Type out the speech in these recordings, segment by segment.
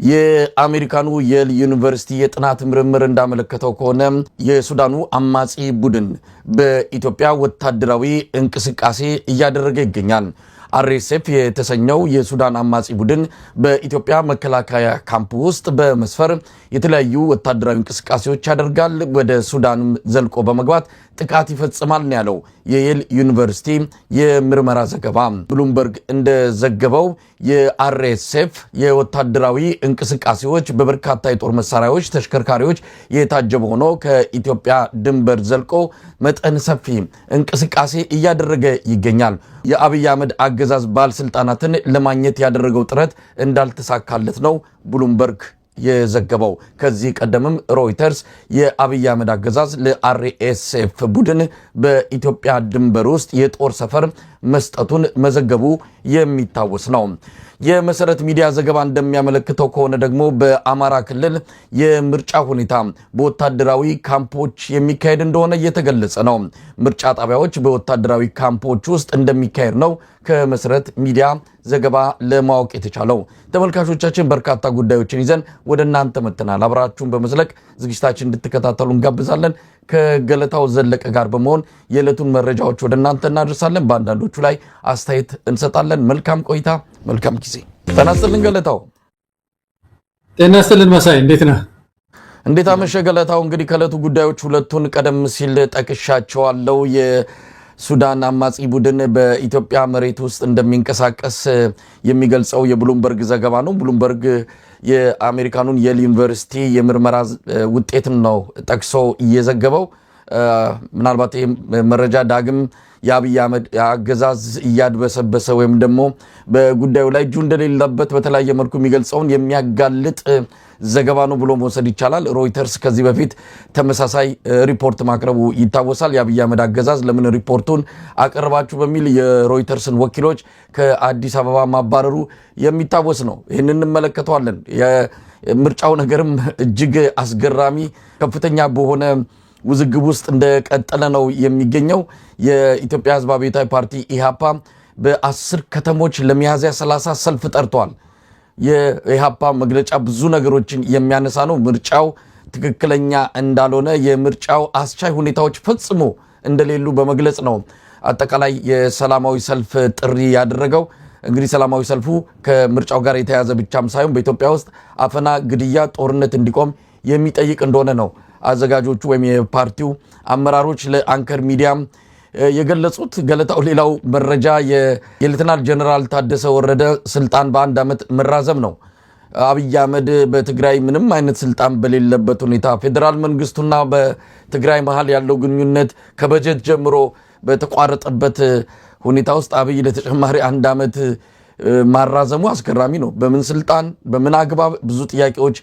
የአሜሪካኑ የል ዩኒቨርሲቲ የጥናት ምርምር እንዳመለከተው ከሆነ የሱዳኑ አማጺ ቡድን በኢትዮጵያ ወታደራዊ እንቅስቃሴ እያደረገ ይገኛል። አርኤስኤፍ የተሰኘው የሱዳን አማጺ ቡድን በኢትዮጵያ መከላከያ ካምፕ ውስጥ በመስፈር የተለያዩ ወታደራዊ እንቅስቃሴዎች ያደርጋል። ወደ ሱዳን ዘልቆ በመግባት ጥቃት ይፈጽማል ነው ያለው የየል ዩኒቨርሲቲ የምርመራ ዘገባ። ብሉምበርግ እንደዘገበው የአርኤስኤፍ የወታደራዊ እንቅስቃሴዎች በበርካታ የጦር መሳሪያዎች፣ ተሽከርካሪዎች የታጀበ ሆኖ ከኢትዮጵያ ድንበር ዘልቆ መጠን ሰፊ እንቅስቃሴ እያደረገ ይገኛል። የአብይ አህመድ አገዛዝ ባለስልጣናትን ለማግኘት ያደረገው ጥረት እንዳልተሳካለት ነው ብሉምበርግ የዘገበው። ከዚህ ቀደምም ሮይተርስ የአብይ አህመድ አገዛዝ ለአርኤስኤፍ ቡድን በኢትዮጵያ ድንበር ውስጥ የጦር ሰፈር መስጠቱን መዘገቡ የሚታወስ ነው። የመሰረት ሚዲያ ዘገባ እንደሚያመለክተው ከሆነ ደግሞ በአማራ ክልል የምርጫ ሁኔታ በወታደራዊ ካምፖች የሚካሄድ እንደሆነ እየተገለጸ ነው። ምርጫ ጣቢያዎች በወታደራዊ ካምፖች ውስጥ እንደሚካሄድ ነው ከመሰረት ሚዲያ ዘገባ ለማወቅ የተቻለው። ተመልካቾቻችን በርካታ ጉዳዮችን ይዘን ወደ እናንተ መጥተናል። አብራችሁን በመዝለቅ ዝግጅታችን እንድትከታተሉ እንጋብዛለን። ከገለታው ዘለቀ ጋር በመሆን የዕለቱን መረጃዎች ወደ እናንተ እናደርሳለን። በአንዳንዶቹ ላይ አስተያየት እንሰጣለን። መልካም ቆይታ፣ መልካም ጊዜ። ጤና ይስጥልን ገለታው። ጤና ይስጥልን መሳይ፣ እንዴት ነህ? እንዴት አመሸ ገለታው? እንግዲህ ከዕለቱ ጉዳዮች ሁለቱን ቀደም ሲል ጠቅሻቸዋለሁ። የሱዳን አማጺ ቡድን በኢትዮጵያ መሬት ውስጥ እንደሚንቀሳቀስ የሚገልጸው የብሉምበርግ ዘገባ ነው። ብሉምበርግ የአሜሪካኑን የል ዩኒቨርሲቲ የምርመራ ውጤትን ነው ጠቅሶ እየዘገበው። ምናልባት ይህ መረጃ ዳግም የአብይ አህመድ አገዛዝ እያድበሰበሰ ወይም ደግሞ በጉዳዩ ላይ እጁ እንደሌለበት በተለያየ መልኩ የሚገልጸውን የሚያጋልጥ ዘገባ ነው ብሎ መውሰድ ይቻላል። ሮይተርስ ከዚህ በፊት ተመሳሳይ ሪፖርት ማቅረቡ ይታወሳል። የአብይ አህመድ አገዛዝ ለምን ሪፖርቱን አቀርባችሁ በሚል የሮይተርስን ወኪሎች ከአዲስ አበባ ማባረሩ የሚታወስ ነው። ይህንን እንመለከተዋለን። የምርጫው ነገርም እጅግ አስገራሚ ከፍተኛ በሆነ ውዝግብ ውስጥ እንደቀጠለ ነው የሚገኘው። የኢትዮጵያ ሕዝብ አብዮታዊ ፓርቲ ኢሃፓ በ10 ከተሞች ለሚያዝያ 30 ሰልፍ ጠርቷል። የኢሃፓ መግለጫ ብዙ ነገሮችን የሚያነሳ ነው። ምርጫው ትክክለኛ እንዳልሆነ፣ የምርጫው አስቻይ ሁኔታዎች ፈጽሞ እንደሌሉ በመግለጽ ነው አጠቃላይ የሰላማዊ ሰልፍ ጥሪ ያደረገው። እንግዲህ ሰላማዊ ሰልፉ ከምርጫው ጋር የተያያዘ ብቻም ሳይሆን በኢትዮጵያ ውስጥ አፈና፣ ግድያ፣ ጦርነት እንዲቆም የሚጠይቅ እንደሆነ ነው አዘጋጆቹ ወይም የፓርቲው አመራሮች ለአንከር ሚዲያ የገለጹት። ገለታው ሌላው መረጃ የሌተናል ጀነራል ታደሰ ወረደ ስልጣን በአንድ ዓመት መራዘም ነው። አብይ አህመድ በትግራይ ምንም አይነት ስልጣን በሌለበት ሁኔታ ፌዴራል መንግስቱና በትግራይ መሃል ያለው ግንኙነት ከበጀት ጀምሮ በተቋረጠበት ሁኔታ ውስጥ አብይ ለተጨማሪ አንድ ዓመት ማራዘሙ አስገራሚ ነው። በምን ስልጣን፣ በምን አግባብ? ብዙ ጥያቄዎች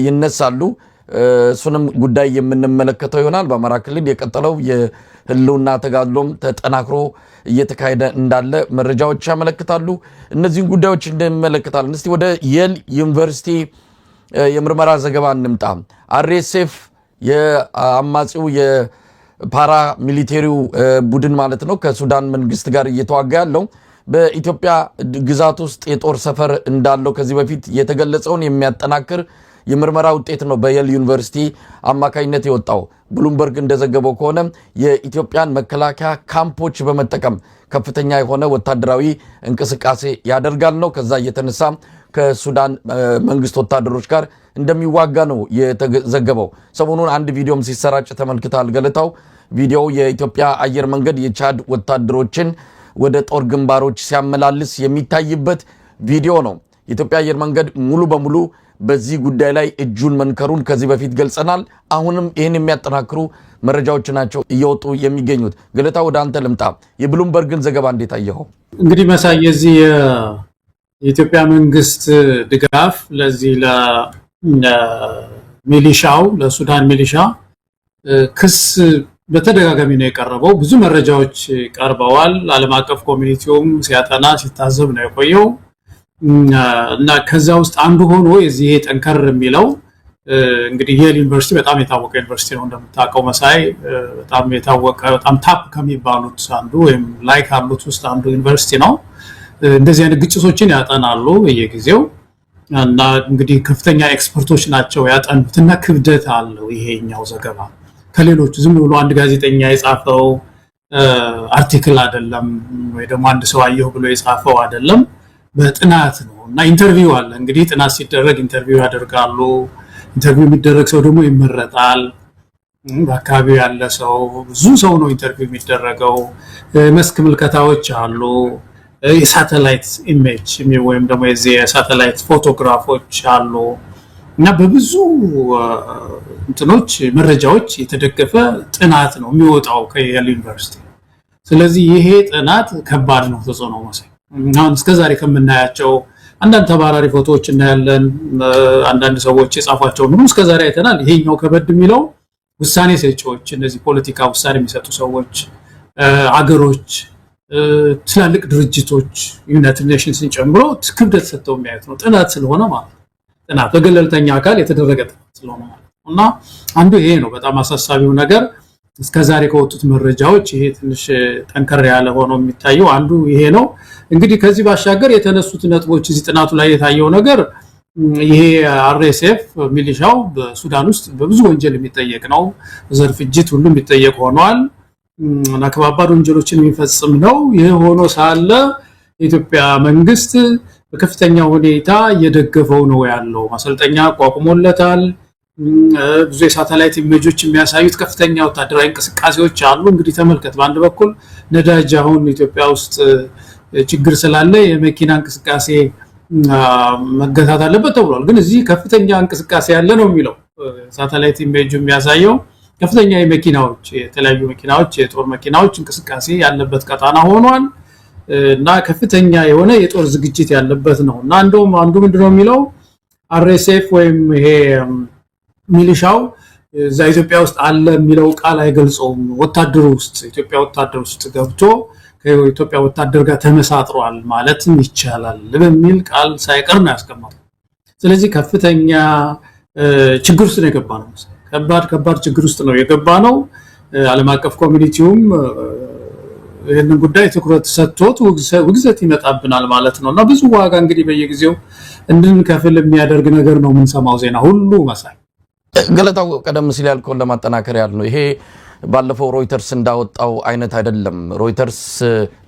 ይነሳሉ። እሱንም ጉዳይ የምንመለከተው ይሆናል። በአማራ ክልል የቀጠለው የህልውና ተጋድሎም ተጠናክሮ እየተካሄደ እንዳለ መረጃዎች ያመለክታሉ። እነዚህን ጉዳዮች እንመለከታለን። እስቲ ወደ የል ዩኒቨርሲቲ የምርመራ ዘገባ እንምጣ። አርኤስኤፍ የአማጺው የፓራ ሚሊቴሪው ቡድን ማለት ነው ከሱዳን መንግስት ጋር እየተዋጋ ያለው በኢትዮጵያ ግዛት ውስጥ የጦር ሰፈር እንዳለው ከዚህ በፊት የተገለጸውን የሚያጠናክር የምርመራ ውጤት ነው በየል ዩኒቨርሲቲ አማካኝነት የወጣው። ብሉምበርግ እንደዘገበው ከሆነ የኢትዮጵያን መከላከያ ካምፖች በመጠቀም ከፍተኛ የሆነ ወታደራዊ እንቅስቃሴ ያደርጋል ነው። ከዛ እየተነሳ ከሱዳን መንግስት ወታደሮች ጋር እንደሚዋጋ ነው የተዘገበው። ሰሞኑን አንድ ቪዲዮም ሲሰራጭ ተመልክታል ገለታው። ቪዲዮው የኢትዮጵያ አየር መንገድ የቻድ ወታደሮችን ወደ ጦር ግንባሮች ሲያመላልስ የሚታይበት ቪዲዮ ነው። የኢትዮጵያ አየር መንገድ ሙሉ በሙሉ በዚህ ጉዳይ ላይ እጁን መንከሩን ከዚህ በፊት ገልጸናል። አሁንም ይህን የሚያጠናክሩ መረጃዎች ናቸው እየወጡ የሚገኙት። ገለታ ወደ አንተ ልምጣ። የብሉምበርግን ዘገባ እንዴት አየኸው? እንግዲህ መሳይ የዚህ የኢትዮጵያ መንግስት ድጋፍ ለዚህ ለሚሊሻው ለሱዳን ሚሊሻ ክስ በተደጋጋሚ ነው የቀረበው። ብዙ መረጃዎች ቀርበዋል። ዓለም አቀፍ ኮሚኒቲውም ሲያጠና ሲታዘብ ነው የቆየው እና ከዛ ውስጥ አንዱ ሆኖ የዚህ ጠንከር የሚለው እንግዲህ የል ዩኒቨርሲቲ በጣም የታወቀ ዩኒቨርሲቲ ነው እንደምታውቀው መሳይ። በጣም የታወቀ በጣም ታፕ ከሚባሉት አንዱ ወይም ላይ ካሉት ውስጥ አንዱ ዩኒቨርሲቲ ነው። እንደዚህ አይነት ግጭቶችን ያጠናሉ በየጊዜው እና እንግዲህ ከፍተኛ ኤክስፐርቶች ናቸው ያጠኑትና ክብደት አለው ይሄኛው ዘገባ ከሌሎቹ ዝም ብሎ አንድ ጋዜጠኛ የጻፈው አርቲክል አይደለም ወይ ደግሞ አንድ ሰው አየው ብሎ የጻፈው አይደለም በጥናት ነው እና ኢንተርቪው አለ እንግዲህ ጥናት ሲደረግ ኢንተርቪው ያደርጋሉ ኢንተርቪው የሚደረግ ሰው ደግሞ ይመረጣል በአካባቢው ያለ ሰው ብዙ ሰው ነው ኢንተርቪው የሚደረገው መስክ ምልከታዎች አሉ የሳተላይት ኢሜጅ ወይም ደግሞ የሳተላይት ፎቶግራፎች አሉ እና በብዙ እንትኖች መረጃዎች የተደገፈ ጥናት ነው የሚወጣው ከየል ዩኒቨርሲቲ ስለዚህ ይሄ ጥናት ከባድ ነው ተጽዕኖ መሰለኝ አሁን እስከዛሬ ከምናያቸው አንዳንድ ተባራሪ ፎቶዎች እናያለን አንዳንድ ሰዎች የጻፏቸው ሁሉ እስከዛሬ አይተናል ይሄኛው ከበድ የሚለው ውሳኔ ሰጪዎች እነዚህ ፖለቲካ ውሳኔ የሚሰጡ ሰዎች አገሮች ትላልቅ ድርጅቶች ዩናይትድ ኔሽንስን ጨምሮ ክብደት ሰጥተው የሚያዩት ነው ጥናት ስለሆነ ማለት ጥናት በገለልተኛ አካል የተደረገ ጥናት ስለሆነ ማለት እና አንዱ ይሄ ነው በጣም አሳሳቢው ነገር እስከዛሬ ከወጡት መረጃዎች ይሄ ትንሽ ጠንከር ያለ ሆኖ የሚታየው አንዱ ይሄ ነው እንግዲህ ከዚህ ባሻገር የተነሱት ነጥቦች እዚህ ጥናቱ ላይ የታየው ነገር ይሄ አርኤስኤፍ ሚሊሻው በሱዳን ውስጥ በብዙ ወንጀል የሚጠየቅ ነው ዘር ፍጅት ሁሉ የሚጠየቅ ሆኗል እና ከባባድ ወንጀሎችን የሚፈጽም ነው ይሄ ሆኖ ሳለ የኢትዮጵያ መንግስት በከፍተኛ ሁኔታ እየደገፈው ነው ያለው ማሰልጠኛ ቋቁሞለታል ብዙ የሳተላይት ኢሜጆች የሚያሳዩት ከፍተኛ ወታደራዊ እንቅስቃሴዎች አሉ እንግዲህ ተመልከት በአንድ በኩል ነዳጅ አሁን ኢትዮጵያ ውስጥ ችግር ስላለ የመኪና እንቅስቃሴ መገታት አለበት ተብሏል ግን እዚህ ከፍተኛ እንቅስቃሴ ያለ ነው የሚለው ሳተላይት ኢሜጅ የሚያሳየው ከፍተኛ የመኪናዎች የተለያዩ መኪናዎች የጦር መኪናዎች እንቅስቃሴ ያለበት ቀጣና ሆኗል እና ከፍተኛ የሆነ የጦር ዝግጅት ያለበት ነው እና እንደውም አንዱ ምንድነው የሚለው አርኤስኤፍ ወይም ይሄ ሚሊሻው እዛ ኢትዮጵያ ውስጥ አለ የሚለው ቃል አይገልጸውም ወታደሩ ውስጥ ኢትዮጵያ ወታደር ውስጥ ገብቶ ከኢትዮጵያ ወታደር ጋር ተመሳጥሯል ማለትም ይቻላል በሚል ቃል ሳይቀር ነው ያስቀመጠው ስለዚህ ከፍተኛ ችግር ውስጥ ነው የገባ ነው ከባድ ችግር ውስጥ ነው የገባ ነው ዓለም አቀፍ ኮሚኒቲውም ይሄንን ጉዳይ ትኩረት ሰጥቶት ውግዘት ይመጣብናል ማለት ነውና ብዙ ዋጋ እንግዲህ በየጊዜው እንድንከፍል የሚያደርግ ነገር ነው የምንሰማው ዜና ሁሉ መሳይ ገለታው ቀደም ሲል ያልከውን ለማጠናከር ያል ነው ይሄ ባለፈው ሮይተርስ እንዳወጣው አይነት አይደለም ሮይተርስ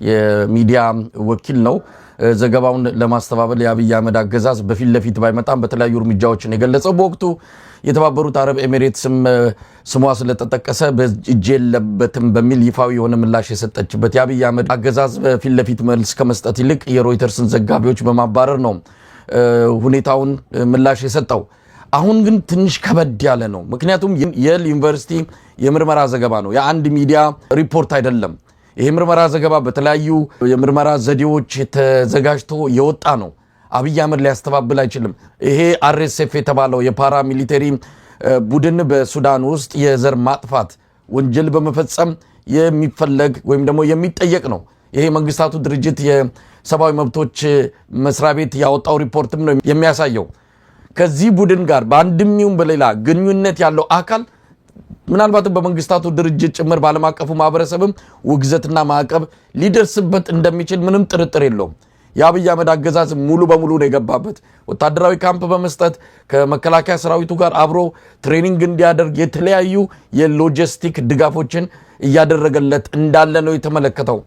የሚዲያ ወኪል ነው ዘገባውን ለማስተባበል የአብይ አህመድ አገዛዝ በፊት ለፊት ባይመጣም በተለያዩ እርምጃዎችን የገለጸው በወቅቱ የተባበሩት አረብ ኤሚሬትስም ስሟ ስለተጠቀሰ በእጅ የለበትም በሚል ይፋዊ የሆነ ምላሽ የሰጠችበት የአብይ አህመድ አገዛዝ በፊት ለፊት መልስ ከመስጠት ይልቅ የሮይተርስን ዘጋቢዎች በማባረር ነው ሁኔታውን ምላሽ የሰጠው አሁን ግን ትንሽ ከበድ ያለ ነው ምክንያቱም የል ዩኒቨርሲቲ የምርመራ ዘገባ ነው የአንድ ሚዲያ ሪፖርት አይደለም ይሄ ምርመራ ዘገባ በተለያዩ የምርመራ ዘዴዎች ተዘጋጅቶ የወጣ ነው አብይ አህመድ ሊያስተባብል አይችልም ይሄ አርኤስኤፍ የተባለው የፓራ ሚሊተሪ ቡድን በሱዳን ውስጥ የዘር ማጥፋት ወንጀል በመፈጸም የሚፈለግ ወይም ደግሞ የሚጠየቅ ነው ይሄ መንግስታቱ ድርጅት የሰብአዊ መብቶች መስሪያ ቤት ያወጣው ሪፖርትም ነው የሚያሳየው ከዚህ ቡድን ጋር በአንድም ይሁን በሌላ ግንኙነት ያለው አካል ምናልባት በመንግስታቱ ድርጅት ጭምር ባለም አቀፉ ማህበረሰብም ውግዘትና ማዕቀብ ሊደርስበት እንደሚችል ምንም ጥርጥር የለውም የአብይ አህመድ አገዛዝ ሙሉ በሙሉ ነው የገባበት ወታደራዊ ካምፕ በመስጠት ከመከላከያ ሰራዊቱ ጋር አብሮ ትሬኒንግ እንዲያደርግ የተለያዩ የሎጂስቲክ ድጋፎችን እያደረገለት እንዳለ ነው የተመለከተው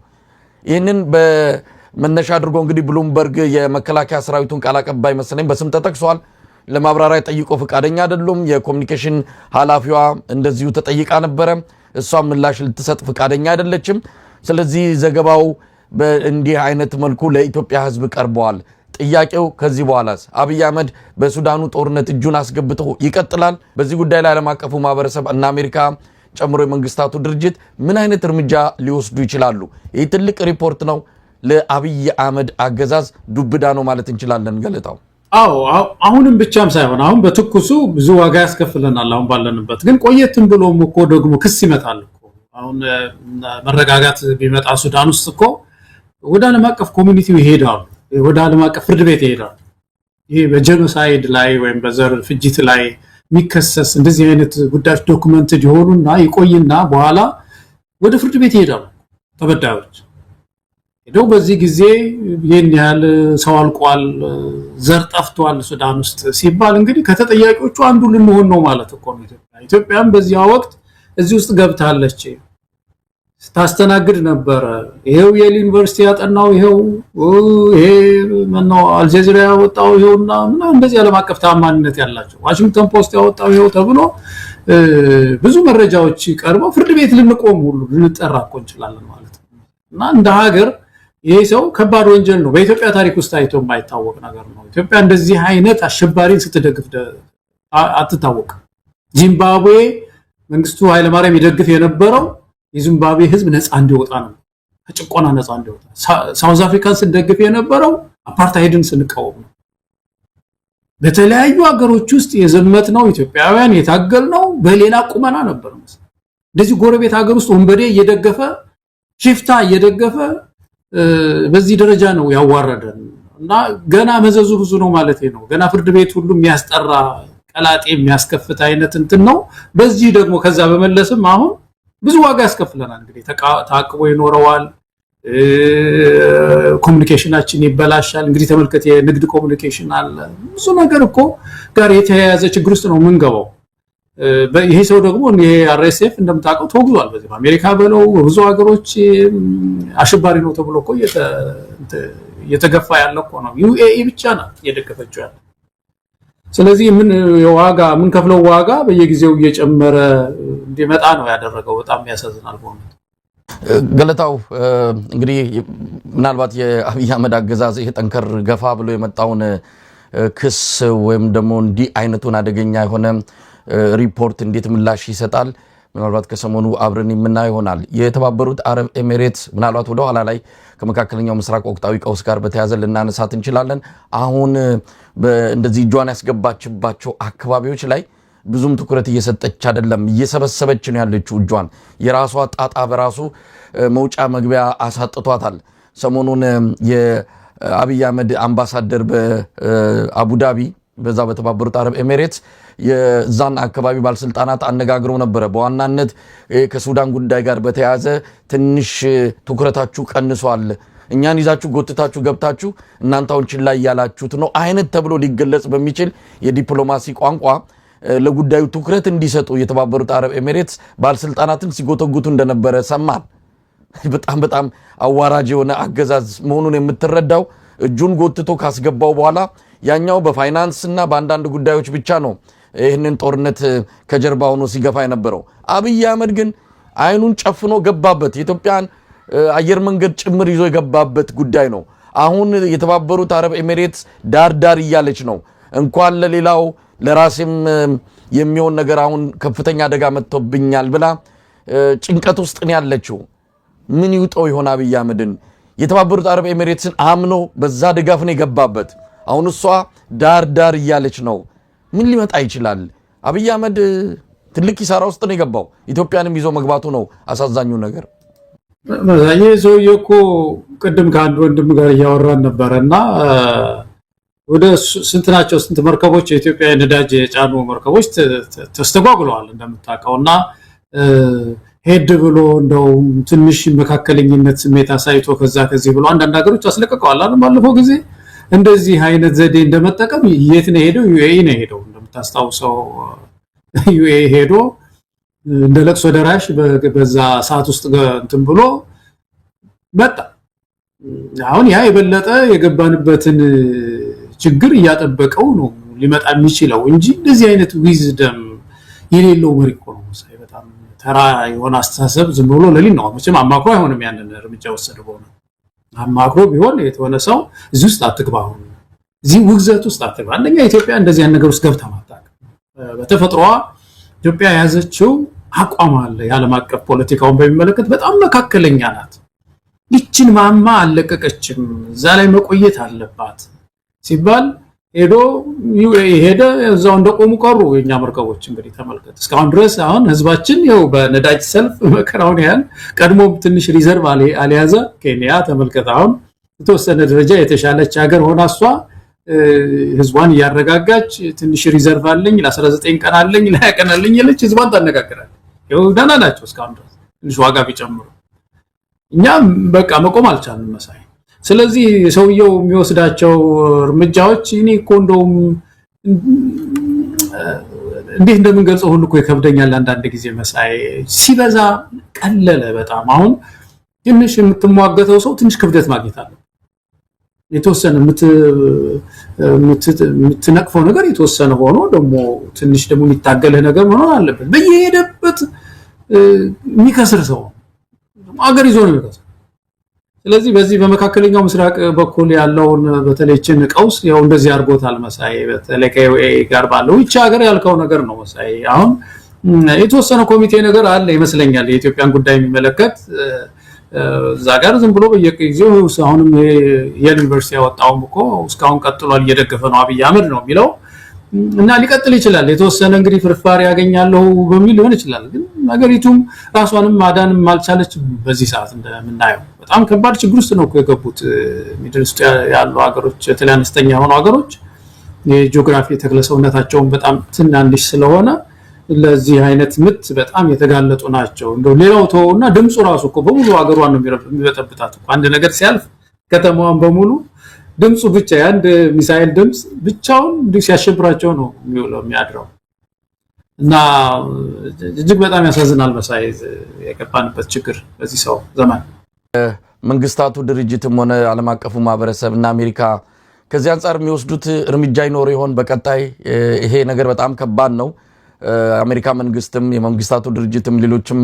ይህንን በመነሻ አድርጎ እንግዲህ ብሉምበርግ የመከላከያ ሰራዊቱን ቃል አቀባይ መሰለኝ በስም ተጠቅሷል ለማብራሪያ ጠይቆ ፍቃደኛ አይደሉም የኮሙኒኬሽን ኃላፊዋ እንደዚሁ ተጠይቃ ነበር እሷ ምላሽ ልትሰጥ ፍቃደኛ አይደለችም ስለዚህ ዘገባው በእንዲህ አይነት መልኩ ለኢትዮጵያ ህዝብ ቀርቧል ጥያቄው ከዚህ በኋላስ አብይ አህመድ በሱዳኑ ጦርነት እጁን አስገብቶ ይቀጥላል በዚህ ጉዳይ ላይ ዓለም አቀፉ ማህበረሰብ እና አሜሪካ ጨምሮ የመንግስታቱ ድርጅት ምን አይነት እርምጃ ሊወስዱ ይችላሉ ይህ ትልቅ ሪፖርት ነው ለአብይ አህመድ አገዛዝ ዱብዳ ነው ማለት እንችላለን ገለታው አሁንም ብቻም ሳይሆን አሁን በትኩሱ ብዙ ዋጋ ያስከፍለናል አሁን ባለንበት ግን ቆየትም ብሎም እኮ ደግሞ ክስ ይመጣል እኮ አሁን መረጋጋት ቢመጣ ሱዳን ውስጥ እኮ ወደ ዓለም አቀፍ ኮሚኒቲው ይሄዳሉ ወደ ዓለም አቀፍ ፍርድ ቤት ይሄዳሉ ይሄ በጄኖሳይድ ላይ ወይም በዘር ፍጅት ላይ የሚከሰስ እንደዚህ አይነት ጉዳዮች ዶክመንትድ ይሆኑና ይቆይና በኋላ ወደ ፍርድ ቤት ይሄዳሉ ተበዳዮች ሄደው በዚህ ጊዜ ይሄን ያህል ሰው አልቋል ዘር ጠፍቷል ሱዳን ውስጥ ሲባል እንግዲህ ከተጠያቂዎቹ አንዱ ልንሆን ነው ማለት እኮ ነው። ኢትዮጵያም በዚያ ወቅት እዚህ ውስጥ ገብታለች ታስተናግድ ነበር። ይሄው የሊ ዩኒቨርሲቲ ያጠናው ይሄ ማነው አልጀዚራ ያወጣው ይሄውና እንደዚህ ዓለም አቀፍ ታማኝነት ያላቸው ዋሽንግተን ፖስት ያወጣው ይሄው ተብሎ ብዙ መረጃዎች ቀርበው ፍርድ ቤት ልንቆም ሁሉ ልንጠራ እኮ እንችላለን ማለት ነው። እና እንደ ሀገር ይሄ ሰው ከባድ ወንጀል ነው በኢትዮጵያ ታሪክ ውስጥ ታይቶ የማይታወቅ ነገር ነው። ኢትዮጵያ እንደዚህ አይነት አሸባሪን ስትደግፍ አትታወቅ። ዚምባብዌ መንግስቱ ኃይለማርያም ይደግፍ የነበረው የዚምባብዌ ህዝብ ነፃ እንዲወጣ ነው ከጭቆና ነፃ እንዲወጣ። ሳውዝ አፍሪካን ስንደግፍ የነበረው አፓርታይድን ስንቃወም ነው። በተለያዩ ሀገሮች ውስጥ የዘመትነው ኢትዮጵያውያን የታገልነው በሌላ ቁመና ነበር። እንደዚህ ጎረቤት ሀገር ውስጥ ወንበዴ እየደገፈ ሽፍታ እየደገፈ በዚህ ደረጃ ነው ያዋረደን እና ገና መዘዙ ብዙ ነው ማለት ነው። ገና ፍርድ ቤት ሁሉ የሚያስጠራ ቀላጤ የሚያስከፍት አይነት እንትን ነው። በዚህ ደግሞ ከዛ በመለስም አሁን ብዙ ዋጋ ያስከፍለናል። እንግዲህ ታቅቦ ይኖረዋል ኮሙኒኬሽናችን ይበላሻል። እንግዲህ ተመልከት የንግድ ኮሙኒኬሽን አለ ብዙ ነገር እኮ ጋር የተያያዘ ችግር ውስጥ ነው የምንገባው። ይሄ ሰው ደግሞ ይሄ አርኤስኤፍ እንደምታውቀው ተወግዟል በዚህ በአሜሪካ በለው ብዙ ሀገሮች አሸባሪ ነው ተብሎ እኮ የተገፋ ያለ እኮ ነው። ዩኤኢ ብቻ ናት እየደገፈችው ያለ። ስለዚህ ምን ከፍለው ዋጋ በየጊዜው እየጨመረ እንዲመጣ ነው ያደረገው። በጣም ያሳዝናል በእውነት። ገለታው እንግዲህ ምናልባት የአብይ አህመድ አገዛዝ ይሄ ጠንከር ገፋ ብሎ የመጣውን ክስ ወይም ደግሞ እንዲህ አይነቱን አደገኛ የሆነ ሪፖርት እንዴት ምላሽ ይሰጣል ምናልባት ከሰሞኑ አብረን የምናየው ይሆናል። የተባበሩት አረብ ኤሚሬትስ ምናልባት ወደ ኋላ ላይ ከመካከለኛው ምስራቅ ወቅታዊ ቀውስ ጋር በተያያዘ ልናነሳት እንችላለን። አሁን እንደዚህ እጇን ያስገባችባቸው አካባቢዎች ላይ ብዙም ትኩረት እየሰጠች አይደለም፣ እየሰበሰበች ነው ያለችው እጇን። የራሷ ጣጣ በራሱ መውጫ መግቢያ አሳጥቷታል። ሰሞኑን የአብይ አህመድ አምባሳደር በአቡዳቢ በዛ በተባበሩት አረብ ኤሚሬትስ የዛን አካባቢ ባለስልጣናት አነጋግረው ነበር። በዋናነት ከሱዳን ጉዳይ ጋር በተያያዘ ትንሽ ትኩረታችሁ ቀንሷል፣ እኛን ይዛችሁ ጎትታችሁ ገብታችሁ እናንተውን ችላ ያላችሁት ነው አይነት ተብሎ ሊገለጽ በሚችል የዲፕሎማሲ ቋንቋ ለጉዳዩ ትኩረት እንዲሰጡ የተባበሩት አረብ ኤሚሬትስ ባለስልጣናትን ሲጎተጉቱ እንደነበረ ሰማን። በጣም አዋራጅ የሆነ አገዛዝ መሆኑን የምትረዳው እጁን ጎትቶ ካስገባው በኋላ ያኛው በፋይናንስና በአንዳንድ ጉዳዮች ብቻ ነው ይህንን ጦርነት ከጀርባ ሆኖ ሲገፋ የነበረው። አብይ አህመድ ግን አይኑን ጨፍኖ ገባበት። የኢትዮጵያን አየር መንገድ ጭምር ይዞ የገባበት ጉዳይ ነው። አሁን የተባበሩት አረብ ኤሚሬትስ ዳር እያለች ነው። እንኳን ለሌላው ለራሴም የሚሆን ነገር አሁን ከፍተኛ አደጋ መጥቶብኛል ብላ ጭንቀት ውስጥ ነው ያለችው። ምን ይውጠው ይሆን አብይ አህመድን? የተባበሩት አረብ ኤሚሬትስን አምኖ በዛ ድጋፍ ነው የገባበት። አሁን እሷ ዳር እያለች ነው። ምን ሊመጣ ይችላል? አብይ አህመድ ትልቅ ኪሳራ ውስጥ ነው የገባው። ኢትዮጵያንም ይዞ መግባቱ ነው አሳዛኙ ነገር። ይሄ ሰውዬ እኮ ቅድም ከአንድ ወንድም ጋር እያወራን ነበረና ወደ ስንት መርከቦች የኢትዮጵያ ነዳጅ የጫኑ መርከቦች ተስተጓጉለዋል እንደምታውቀውና ሄድ ብሎ እንደው ትንሽ መካከለኝነት ስሜት አሳይቶ ከዚህ ብሎ አንዳንድ ሀገሮች አስለቀቀዋል አይደል? ባለፈው ጊዜ እንደዚህ አይነት ዘዴ እንደመጠቀም የት ነው ሄደው? ዩኤኢ ነው ሄደው። እንደምታስታውሰው ዩኤኢ ሄዶ እንደ ለቅሶ ደራሽ በዛ ሰዓት ውስጥ እንትን ብሎ መጣ። አሁን ያ የበለጠ የገባንበትን ችግር እያጠበቀው ነው ሊመጣ የሚችለው እንጂ እንደዚህ አይነት ዊዝደም የሌለው መሪ እኮ ነው። በጣም ተራ የሆነ አስተሳሰብ ዝም ብሎ ለሊት ነው። መቼም አማክሮ አይሆንም ያንን እርምጃ ወሰደው። በሆነ አማክሮ ቢሆን የተወነ ሰው እዚህ ውስጥ አትግባው፣ እዚህ ውግዘት ውስጥ አትግባ። አንደኛ ኢትዮጵያ እንደዚህ አይነት ነገር ውስጥ ገብታ ማጣቅ በተፈጥሮዋ ኢትዮጵያ ያዘችው አቋም አለ። የዓለም አቀፍ ፖለቲካውን በሚመለከት በጣም መካከለኛ ናት። ይችን ማማ አለቀቀችም። እዛ ላይ መቆየት አለባት ሲባል ሄዶ ዩኤኢ ሄደ። እዛው እንደቆሙ ቀሩ የኛ መርከቦች። እንግዲህ ተመልከት እስካሁን ድረስ አሁን ህዝባችን ያው በነዳጅ ሰልፍ መከራውን ያህል ቀድሞ ትንሽ ሪዘርቭ አልያዘ። ኬንያ ተመልከት አሁን የተወሰነ ደረጃ የተሻለች ሀገር ሆና እሷ ህዝቧን እያረጋጋች ትንሽ ሪዘርቭ አለኝ ለ19 ቀን አለኝ ለ20 ቀን አለኝ እያለች ህዝቧን ታነጋግራለች። ያው ደህና ናቸው እስካሁን ድረስ ትንሽ ዋጋ ቢጨምሩ። እኛም በቃ መቆም አልቻልንም መሳይ። ስለዚህ ሰውየው የሚወስዳቸው እርምጃዎች እኔ እኮ እንደውም እንዴት እንደምንገልጸው ሁሉ እኮ ይከብደኛል አንዳንድ ጊዜ መሳይ። ሲበዛ ቀለለ በጣም። አሁን ትንሽ የምትሟገተው ሰው ትንሽ ክብደት ማግኘት አለ። የተወሰነ የምትነቅፈው ነገር የተወሰነ ሆኖ ደግሞ ትንሽ ደግሞ የሚታገልህ ነገር መሆን አለበት። በየሄደበት የሚከስር ሰው አገር ይዞ ነው የሚከስር። ስለዚህ በዚህ በመካከለኛው ምስራቅ በኩል ያለውን በተለይችን ቀውስ ያው እንደዚህ አድርጎታል መሳይ። በተለይ ከዩኤ ጋር ባለው ይቻ ሀገር ያልከው ነገር ነው መሳይ። አሁን የተወሰነ ኮሚቴ ነገር አለ ይመስለኛል የኢትዮጵያን ጉዳይ የሚመለከት እዛ ጋር ዝም ብሎ በየጊዜው አሁንም የዩኒቨርሲቲ ያወጣው እኮ እስካሁን ቀጥሏል እየደገፈ ነው አብይ አህመድ ነው የሚለው እና ሊቀጥል ይችላል። የተወሰነ እንግዲህ ፍርፋሪ ያገኛለው በሚል ሊሆን ይችላል። ግን ሀገሪቱም ራሷንም ማዳንም ማልቻለች። በዚህ ሰዓት እንደምናየው በጣም ከባድ ችግር ውስጥ ነው የገቡት ሚድል ውስጥ ያሉ ሀገሮች፣ የተለያዩ አነስተኛ የሆኑ ሀገሮች የጂኦግራፊ ተክለሰውነታቸውን በጣም ትናንሽ ስለሆነ ለዚህ አይነት ምት በጣም የተጋለጡ ናቸው። እንደው ሌላው ተውና ድምጹ ራሱ እኮ በሙሉ ሀገሯን ነው የሚበጠብጣት። አንድ ነገር ሲያልፍ ከተማዋን በሙሉ ድምጹ ብቻ የአንድ ሚሳኤል ድምጽ ብቻውን ሲያሸብራቸው ነው የሚያድረው እና እጅግ በጣም ያሳዝናል መሳይ የገባንበት ችግር በዚህ ሰው ዘመን። መንግስታቱ ድርጅትም ሆነ ዓለም አቀፉ ማህበረሰብ እና አሜሪካ ከዚህ አንፃር የሚወስዱት እርምጃ ይኖር ይሆን በቀጣይ? ይሄ ነገር በጣም ከባድ ነው። አሜሪካ መንግስትም የመንግስታቱ ድርጅትም ሌሎችም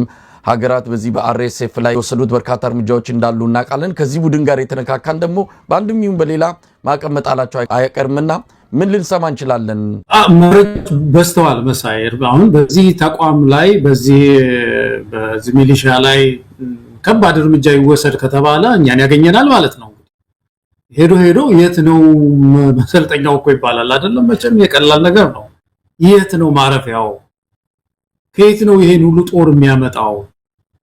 ሀገራት በዚህ በአርኤስኤፍ ላይ የወሰዱት በርካታ እርምጃዎች እንዳሉ እናውቃለን። ከዚህ ቡድን ጋር የተነካካን ደግሞ በአንድም ይሁን በሌላ ማዕቀብ መጣላቸው አይቀርምና ምን ልንሰማ እንችላለን? መረጃዎች በስተዋል መሳይ። አሁን በዚህ ተቋም ላይ በዚህ ሚሊሻ ላይ ከባድ እርምጃ ይወሰድ ከተባለ እኛን ያገኘናል ማለት ነው። ሄዶ የት ነው መሰልጠኛው እኮ ይባላል አይደለም? መቼም የቀላል ነገር ነው። የት ነው ማረፊያው? ከየት ነው ይሄን ሁሉ ጦር የሚያመጣው?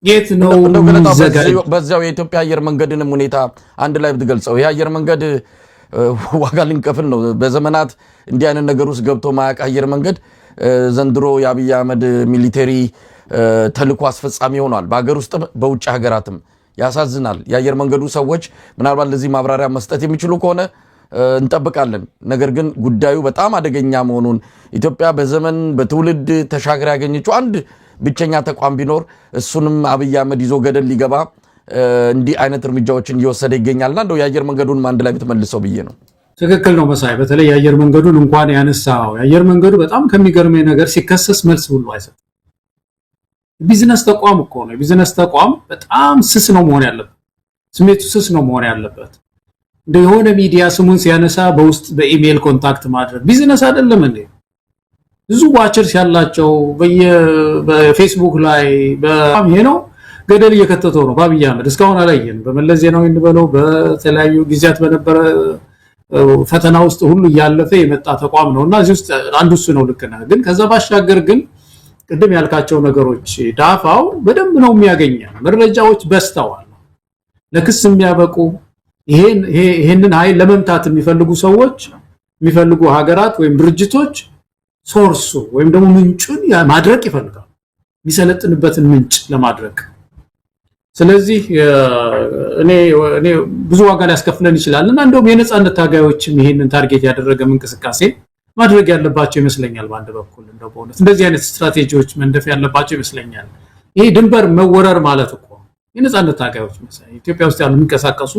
የት ነው በዛው የኢትዮጵያ አየር መንገድንም ሁኔታ አንድ ላይ ብትገልጸው። ይሄ አየር መንገድ ዋጋ ሊንከፍል ነው። በዘመናት እንዲህ አይነት ነገር ውስጥ ገብቶ ማያውቅ አየር መንገድ ዘንድሮ የአብይ አህመድ ሚሊተሪ ተልዕኮ አስፈጻሚ ሆኗል። በሀገር ውስጥ በውጭ ሀገራትም ያሳዝናል። የአየር መንገዱ ሰዎች ምናልባት ለዚህ ማብራሪያ መስጠት የሚችሉ ከሆነ እንጠብቃለን። ነገር ግን ጉዳዩ በጣም አደገኛ መሆኑን ኢትዮጵያ በዘመን በትውልድ ተሻግራ ያገኘችው አንድ ብቸኛ ተቋም ቢኖር እሱንም አብይ አህመድ ይዞ ገደል ሊገባ እንዲህ አይነት እርምጃዎችን እየወሰደ ይገኛልና እንደው የአየር መንገዱን አንድ ላይ ብትመልሰው ብዬ ነው። ትክክል ነው መሳይ። በተለይ የአየር መንገዱን እንኳን ያነሳው የአየር መንገዱ በጣም ከሚገርመኝ ነገር ሲከሰስ መልስ ሁሉ አይሰጥም። ቢዝነስ ተቋም እኮ ነው። ቢዝነስ ተቋም በጣም ስስ ነው መሆን ያለበት። ስሜቱ ስስ ነው መሆን ያለበት። እንደ የሆነ ሚዲያ ስሙን ሲያነሳ በውስጥ በኢሜል ኮንታክት ማድረግ ቢዝነስ አይደለም እንዴ? ብዙ ዋቸርስ ያላቸው በፌስቡክ ላይ ይሄ ነው ገደል እየከተተው ነው በአብይ አህመድ። እስካሁን አላየን። በመለስ ዜናዊ እንበለው በተለያዩ ጊዜያት በነበረ ፈተና ውስጥ ሁሉ እያለፈ የመጣ ተቋም ነውና እዚህ ውስጥ አንዱ እሱ ነው። ልክ ነህ። ግን ከዛ ባሻገር ግን ቅድም ያልካቸው ነገሮች ዳፋው በደንብ ነው የሚያገኘው። መረጃዎች በስተዋል ለክስ የሚያበቁ ይሄንን ኃይል ለመምታት የሚፈልጉ ሰዎች የሚፈልጉ ሀገራት ወይም ድርጅቶች ሶርሱ ወይም ደግሞ ምንጩን ማድረቅ ይፈልጋሉ፣ የሚሰለጥንበትን ምንጭ ለማድረቅ። ስለዚህ እኔ ብዙ ዋጋ ሊያስከፍለን ይችላል እና እንደውም የነጻነት ታጋዮችም ይሄንን ታርጌት ያደረገ እንቅስቃሴ ማድረግ ያለባቸው ይመስለኛል። በአንድ በኩል እንደው በእውነት እንደዚህ አይነት ስትራቴጂዎች መንደፍ ያለባቸው ይመስለኛል። ይሄ ድንበር መወረር ማለት እኮ የነጻነት ታጋዮች መሰለኝ ኢትዮጵያ ውስጥ ያሉ የሚንቀሳቀሱ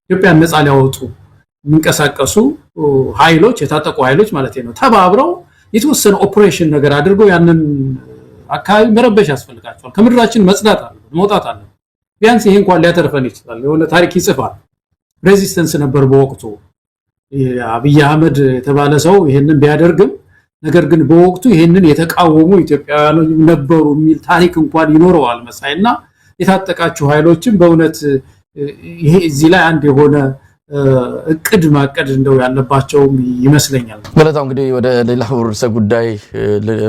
ኢትዮጵያን ነጻ ሊያወጡ የሚንቀሳቀሱ ኃይሎች የታጠቁ ኃይሎች ማለት ነው ተባብረው የተወሰነ ኦፕሬሽን ነገር አድርገው ያንን አካባቢ መረበሽ ያስፈልጋቸዋል። ከምድራችን መጽዳት አለበት፣ መውጣት አለበት። ቢያንስ ይሄ እንኳን ሊያተርፈን ይችላል። የሆነ ታሪክ ይጽፋል። ሬዚስተንስ ነበር በወቅቱ አብይ አህመድ የተባለ ሰው ይሄንን ቢያደርግም ነገር ግን በወቅቱ ይሄንን የተቃወሙ ኢትዮጵያውያን ነበሩ የሚል ታሪክ እንኳን ይኖረዋል መሳይና የታጠቃችሁ ኃይሎችን በእውነት ይሄ እዚህ ላይ አንድ የሆነ እቅድ ማቀድ እንደው ያለባቸው ይመስለኛል። ገለታው እንግዲህ ወደ ሌላው ርዕሰ ጉዳይ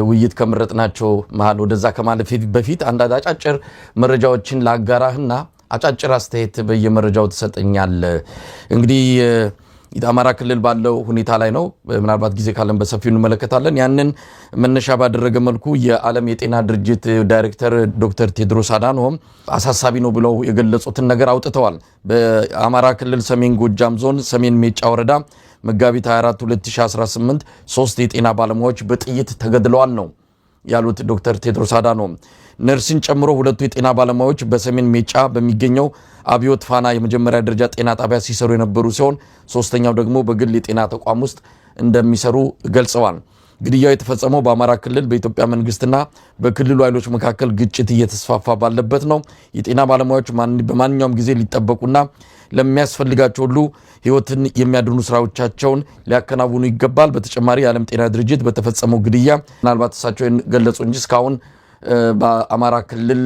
ውይይት ከመረጥናቸው መሃል ወደዛ ከማለፍ በፊት አንድ አጫጭር መረጃዎችን ላጋራህና አጫጭር አስተያየት በየመረጃው ተሰጠኛል። እንግዲህ የአማራ ክልል ባለው ሁኔታ ላይ ነው። ምናልባት ጊዜ ካለን በሰፊው እንመለከታለን። ያንን መነሻ ባደረገ መልኩ የዓለም የጤና ድርጅት ዳይሬክተር ዶክተር ቴድሮስ አዳኖም አሳሳቢ ነው ብለው የገለጹትን ነገር አውጥተዋል። በአማራ ክልል ሰሜን ጎጃም ዞን ሰሜን ሜጫ ወረዳ መጋቢት 24 2018 3 የጤና ባለሙያዎች በጥይት ተገድለዋል ነው ያሉት ዶክተር ቴድሮስ አዳኖም። ነርሲን ጨምሮ 2 የጤና ባለሙያዎች በሰሜን ሜጫ በሚገኘው አብዮት ፋና የመጀመሪያ ደረጃ ጤና ጣቢያ ሲሰሩ የነበሩ ሲሆን 3ኛው ደግሞ በግል የጤና ተቋም ውስጥ እንደሚሰሩ ገልጸዋል። ግድያው የተፈጸመው በአማራ ክልል በኢትዮጵያ መንግስትና በክልሉ ኃይሎች መካከል ግጭት እየተስፋፋ ባለበት ነው። የጤና ባለሙያዎች በማንኛውም ጊዜ ሊጠበቁና ለሚያስፈልጋቸው ሁሉ ህይወትን የሚያድኑ ስራዎቻቸውን ሊያከናውኑ ይገባል። በተጨማሪ የዓለም ጤና ድርጅት በተፈጸመው ግድያ ምናልባት እሳቸው ገለጹ እንጂ እስካሁን በአማራ ክልል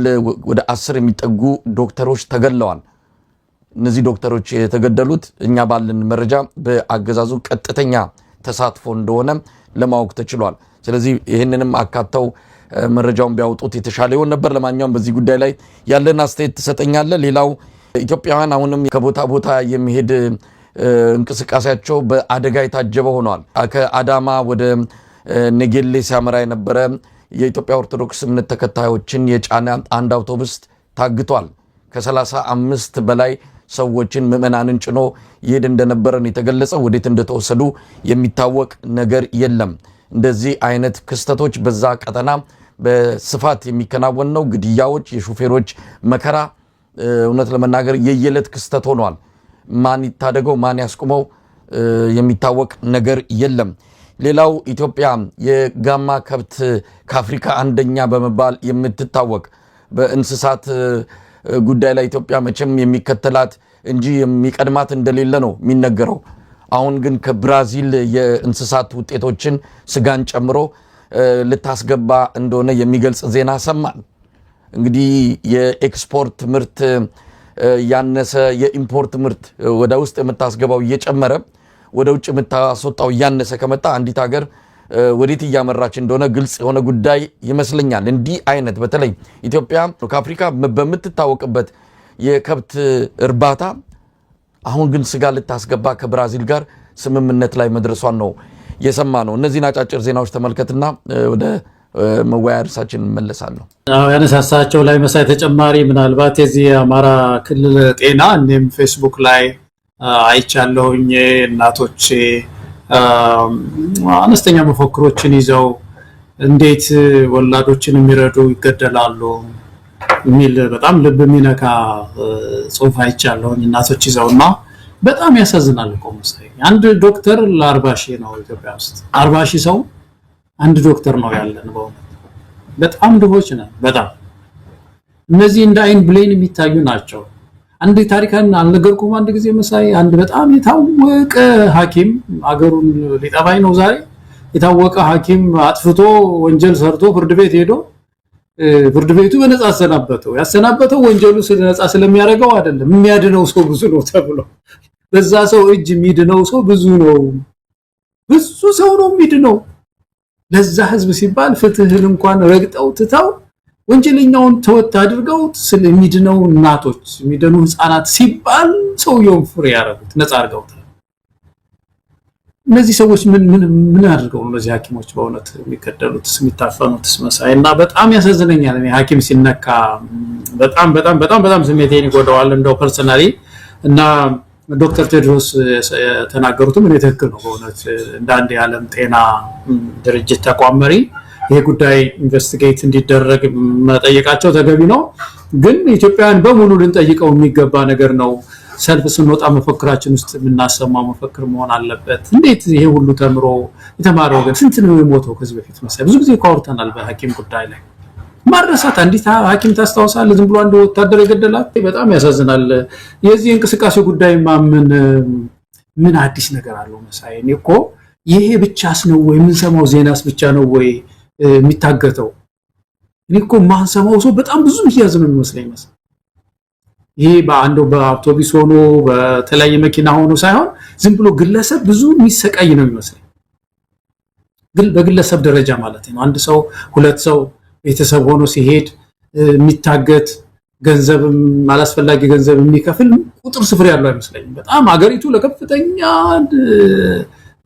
ወደ 10 የሚጠጉ ዶክተሮች ተገድለዋል። እነዚህ ዶክተሮች የተገደሉት እኛ ባለን መረጃ በአገዛዙ ቀጥተኛ ተሳትፎ እንደሆነ ለማወቅ ተችሏል። ስለዚህ ይህንንም አካተው መረጃውን ቢያወጡት የተሻለ ይሆን ነበር። ለማንኛውም በዚህ ጉዳይ ላይ ያለን አስተያየት ትሰጠኛለህ? ሌላው ኢትዮጵያውያን አሁንም ከቦታ ቦታ የሚሄድ እንቅስቃሴያቸው በአደጋ የታጀበ ሆኗል። ከአዳማ ወደ ነጌሌ ሲያመራ የነበረ የኢትዮጵያ ኦርቶዶክስ እምነት ተከታዮችን የጫነ አንድ አውቶቡስ ታግቷል። ከ35 በላይ ሰዎችን ምዕመናንን ጭኖ ይሄድ እንደነበረ ነው የተገለጸው። ወዴት እንደተወሰዱ የሚታወቅ ነገር የለም። እንደዚህ አይነት ክስተቶች በዛ ቀጠና በስፋት የሚከናወን ነው። ግድያዎች፣ የሹፌሮች መከራ እውነት ለመናገር የየለት ክስተት ሆኗል። ማን ይታደገው ማን ያስቆመው የሚታወቅ ነገር የለም። ሌላው ኢትዮጵያ የጋማ ከብት ከአፍሪካ አንደኛ በመባል የምትታወቅ በእንስሳት ጉዳይ ላይ ኢትዮጵያ መቼም የሚከተላት እንጂ የሚቀድማት እንደሌለ ነው የሚነገረው። አሁን ግን ከብራዚል የእንስሳት ውጤቶችን ስጋን ጨምሮ ልታስገባ እንደሆነ የሚገልጽ ዜና ሰማን። እንግዲህ የኤክስፖርት ምርት ያነሰ የኢምፖርት ምርት ወደ ውስጥ የምታስገባው እየጨመረ ወደ ውጭ የምታስወጣው ያነሰ ከመጣ አንዲት ሀገር ወዴት እያመራች እንደሆነ ግልጽ የሆነ ጉዳይ ይመስለኛል። እንዲህ አይነት በተለይ ኢትዮጵያ ከአፍሪካ በምትታወቅበት የከብት እርባታ አሁን ግን ስጋ ልታስገባ ከብራዚል ጋር ስምምነት ላይ መድረሷን ነው የሰማ ነው። እነዚህን አጫጭር ዜናዎች ተመልከትና ወደ መወያያ እርሳችን እንመለሳለሁ። ያነሳሳቸው ላይ መሳይ ተጨማሪ ምናልባት የዚህ የአማራ ክልል ጤና እኔም ፌስቡክ ላይ አይቻለሁኝ እናቶች አነስተኛ መፈክሮችን ይዘው እንዴት ወላዶችን የሚረዱ ይገደላሉ የሚል በጣም ልብ የሚነካ ጽሁፍ አይቻለሁኝ እናቶች ይዘውና በጣም ያሳዝናል እኮ መሳይ። አንድ ዶክተር ለ40 ሺህ ነው ኢትዮጵያ ውስጥ 40 ሺህ ሰው አንድ ዶክተር ነው ያለን። በእውነት በጣም ድሆች ነን። በጣም እነዚህ እንደ አይን ብሌን የሚታዩ ናቸው። አንድ ታሪካን አልነገርኩም። አንድ ጊዜ መሳይ አንድ በጣም የታወቀ ሐኪም አገሩን ሊጠባይ ነው ዛሬ የታወቀ ሐኪም አጥፍቶ ወንጀል ሰርቶ ፍርድ ቤት ሄዶ ፍርድ ቤቱ በነፃ አሰናበተው። ያሰናበተው ወንጀሉ ስለነፃ ስለሚያደርገው አይደለም፣ የሚያድነው ሰው ብዙ ነው ተብሎ በዛ ሰው እጅ የሚድነው ሰው ብዙ ነው። ብዙ ሰው ነው የሚድነው። ለዛ ህዝብ ሲባል ፍትህን እንኳን ረግጠው ትተው ወንጀለኛውን ተወት አድርገው ስለሚድነው እናቶች የሚድኑ ህፃናት ሲባል ሰውየውን ፍሬ ያረጉት ነፃ አድርገውታል። እነዚህ ሰዎች ምን አድርገው ነው እነዚህ ሐኪሞች በእውነት የሚገደሉት የሚታፈኑት መሳይ? እና በጣም ያሳዝነኛል። እኔ ሐኪም ሲነካ በጣም ስሜቴን ይጎዳዋል እንደው ፐርሰናሊ። እና ዶክተር ቴድሮስ ተናገሩትም እኔ ትክክል ነው በእውነት እንደ አንድ የዓለም ጤና ድርጅት ተቋም መሪ ይሄ ጉዳይ ኢንቨስቲጌት እንዲደረግ መጠየቃቸው ተገቢ ነው። ግን ኢትዮጵያውያን በሙሉ ልንጠይቀው የሚገባ ነገር ነው። ሰልፍ ስንወጣ መፈክራችን ውስጥ የምናሰማው መፈክር መሆን አለበት። እንዴት ይሄ ሁሉ ተምሮ የተማረው ግን ስንት ነው የሞተው ከዚህ በፊት መሳይ? ብዙ ጊዜ ካወርተናል በሐኪም ጉዳይ ላይ ማረሳት። አንዲት ሐኪም ታስታውሳለህ? ዝም ብሎ አንድ ወታደር የገደላት በጣም ያሳዝናል። የዚህ እንቅስቃሴ ጉዳይ ምን አዲስ ነገር አለው መሳይ? እኔ እኮ ይሄ ብቻስ ነው ወይ የምንሰማው ዜናስ ብቻ ነው ወይ የሚታገተው? እኔ እኮ ማንሰማው ሰው በጣም ብዙ ይያዝ ነው የሚመስለኝ መሳይ። ይሄ በአውቶቡስ ሆኖ በተለያየ መኪና ሆኖ ሳይሆን ዝም ብሎ ግለሰብ ብዙ የሚሰቃይ ነው የሚመስለኝ። በግለሰብ ደረጃ ማለት ነው። አንድ ሰው ሁለት ሰው ቤተሰብ ሆኖ ሲሄድ የሚታገት ገንዘብም ማላስፈላጊ ገንዘብ የሚከፍል ቁጥር ስፍር ያለው አይመስለኝም። በጣም ሀገሪቱ ለከፍተኛ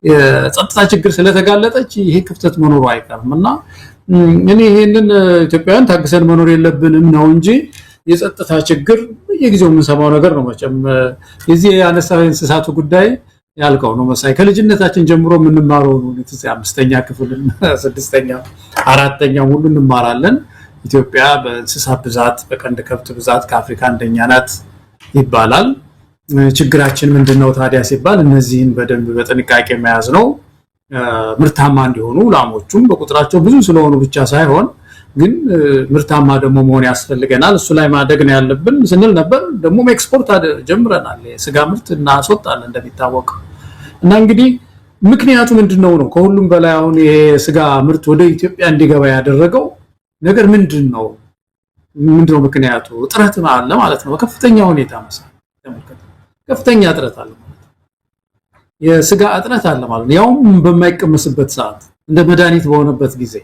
የጸጥታ ችግር ስለተጋለጠች ይሄ ክፍተት መኖሩ አይቀርምና እኔ ይሄንን ኢትዮጵያውያን ታግሰን መኖር የለብንም ነው እንጂ የጸጥታ ችግር በየጊዜው የምንሰማው ነገር ነው። መቼም የዚህ ያነሳው እንስሳቱ ጉዳይ ያልከው ነው መሳይ ከልጅነታችን ጀምሮ የምንማረው ነው። አምስተኛ ክፍል፣ ስድስተኛ፣ አራተኛ ሁሉ እንማራለን። ኢትዮጵያ በእንስሳት ብዛት በቀንድ ከብት ብዛት ከአፍሪካ አንደኛ ናት ይባላል። ችግራችን ምንድነው ታዲያ ሲባል እነዚህን በደንብ በጥንቃቄ መያዝ ነው። ምርታማ እንዲሆኑ ላሞቹም በቁጥራቸው ብዙ ስለሆኑ ብቻ ሳይሆን ግን ምርታማ ደግሞ መሆን ያስፈልገናል። እሱ ላይ ማደግ ነው ያለብን ስንል ነበር። ደግሞ ኤክስፖርት ጀምረናል። የስጋ ምርት እናስወጣለን እንደሚታወቅ እና እንግዲህ ምክንያቱ ምንድነው ነው ከሁሉም በላይ አሁን የስጋ ምርት ወደ ኢትዮጵያ እንዲገባ ያደረገው ነገር ምንድነው ምክንያቱ? እጥረት አለ ማለት ነው። ከፍተኛ ሁኔታ መሰለኝ ተመልከቱ። ከፍተኛ እጥረት አለ ማለት ነው። የስጋ እጥረት አለ ማለት ነው። ያውም በማይቀመስበት ሰዓት እንደ መድኃኒት በሆነበት ጊዜ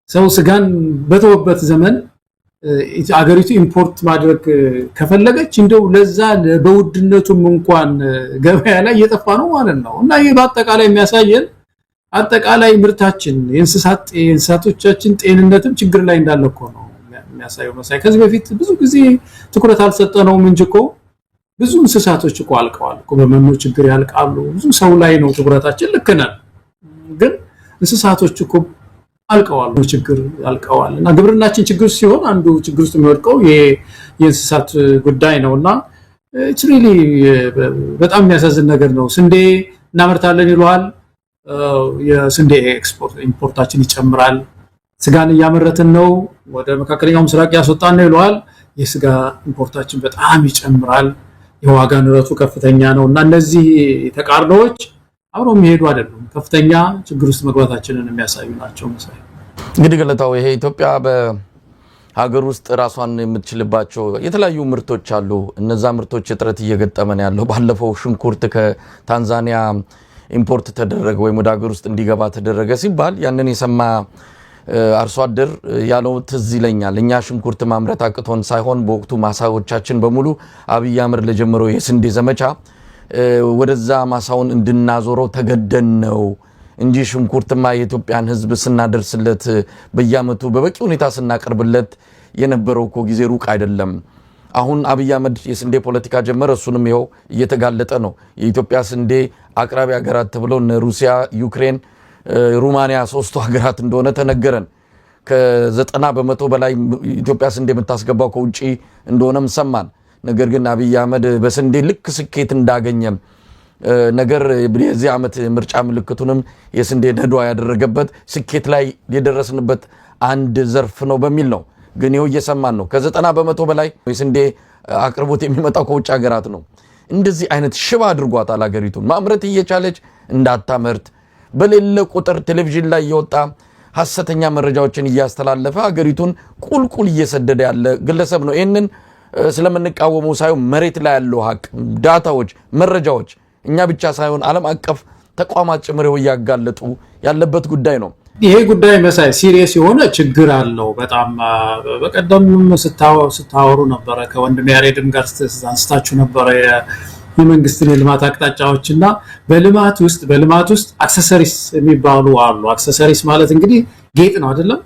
ሰው ስጋን በተወበት ዘመን አገሪቱ ኢምፖርት ማድረግ ከፈለገች እንደው ለዛ በውድነቱም እንኳን ገበያ ላይ እየጠፋ ነው ማለት ነው። እና ይሄ በአጠቃላይ የሚያሳየን አጠቃላይ ምርታችን የእንስሳቶቻችን ጤንነትም ችግር ላይ እንዳለ እኮ ነው የሚያሳየው መሳይ። ከዚህ በፊት ብዙ ጊዜ ትኩረት አልሰጠነውም እንጂ እኮ ብዙ እንስሳቶች እኮ አልቀዋል እኮ በመኖ ችግር ያልቃሉ። ብዙ ሰው ላይ ነው ትኩረታችን። ልክ ነን፣ ግን እንስሳቶች እኮ አልቀዋል ችግር ያልቀዋል። እና ግብርናችን ችግር ሲሆን አንዱ ችግር ውስጥ የሚወድቀው የእንስሳት ጉዳይ ነውና ኢትስ ሪሊ በጣም የሚያሳዝን ነገር ነው። ስንዴ እናመርታለን ይሏል፣ የስንዴ ኢምፖርታችን ይጨምራል። ስጋን እያመረትን ነው፣ ወደ መካከለኛው ምስራቅ ያስወጣን ነው ይሏል፣ የስጋ ኢምፖርታችን በጣም ይጨምራል። የዋጋ ንረቱ ከፍተኛ ነውና እነዚህ ተቃርኖዎች አብረው የሚሄዱ አይደሉም። ከፍተኛ ችግር ውስጥ መግባታችንን የሚያሳዩ ናቸው መሰለኝ። እንግዲህ ገለታው ይሄ ኢትዮጵያ በሀገር ውስጥ ራሷን የምትችልባቸው የተለያዩ ምርቶች አሉ። እነዛ ምርቶች እጥረት እየገጠመን ያለው ባለፈው ሽንኩርት ከታንዛኒያ ኢምፖርት ተደረገ ወይም ወደ ሀገር ውስጥ እንዲገባ ተደረገ ሲባል ያንን የሰማ አርሶ አደር ያለው ትዝ ይለኛል። እኛ ሽንኩርት ማምረት አቅቶን ሳይሆን በወቅቱ ማሳዎቻችን በሙሉ አብይ አህመድ ለጀመረው የስንዴ ዘመቻ ወደዛ ማሳውን እንድናዞረው ተገደን ነው እንጂ ሽንኩርትማ የኢትዮጵያን ሕዝብ ስናደርስለት በየአመቱ በበቂ ሁኔታ ስናቀርብለት የነበረው እኮ ጊዜ ሩቅ አይደለም። አሁን አብይ አህመድ የስንዴ ፖለቲካ ጀመረ። እሱንም ይኸው እየተጋለጠ ነው። የኢትዮጵያ ስንዴ አቅራቢ ሀገራት ተብለው እነ ሩሲያ፣ ዩክሬን፣ ሩማንያ ሶስቱ ሀገራት እንደሆነ ተነገረን። ከ90% በላይ ኢትዮጵያ ስንዴ የምታስገባው ከውጪ እንደሆነም ሰማን። ነገር ግን አብይ አህመድ በስንዴ ልክ ስኬት እንዳገኘም ነገር የዚህ ዓመት ምርጫ ምልክቱንም የስንዴ ነዷ ያደረገበት ስኬት ላይ የደረስንበት አንድ ዘርፍ ነው በሚል ነው። ግን ይኸው እየሰማን ነው። ከ90% በላይ የስንዴ አቅርቦት የሚመጣው ከውጭ ሀገራት ነው። እንደዚህ አይነት ሽባ አድርጓታል ሀገሪቱን። ማምረት እየቻለች እንዳታመርት በሌለ ቁጥር ቴሌቪዥን ላይ እየወጣ ሐሰተኛ መረጃዎችን እያስተላለፈ ሀገሪቱን ቁልቁል እየሰደደ ያለ ግለሰብ ነው። ይህንን ስለምንቃወመው ሳይሆን መሬት ላይ ያለው ሀቅ ዳታዎች፣ መረጃዎች እኛ ብቻ ሳይሆን ዓለም አቀፍ ተቋማት ጭምረው ያጋለጡ ያለበት ጉዳይ ነው። ይሄ ጉዳይ መሳይ ሲሪየስ የሆነ ችግር አለው። በጣም በቀደም ስታወሩ ነበረ ከወንድም ያሬድም ጋር አንስታችሁ ነበረ የመንግስትን የልማት አቅጣጫዎችና በልማት ውስጥ አክሰሰሪስ የሚባሉ አሉ። አክሰሰሪስ ማለት እንግዲህ ጌጥ ነው አይደለም?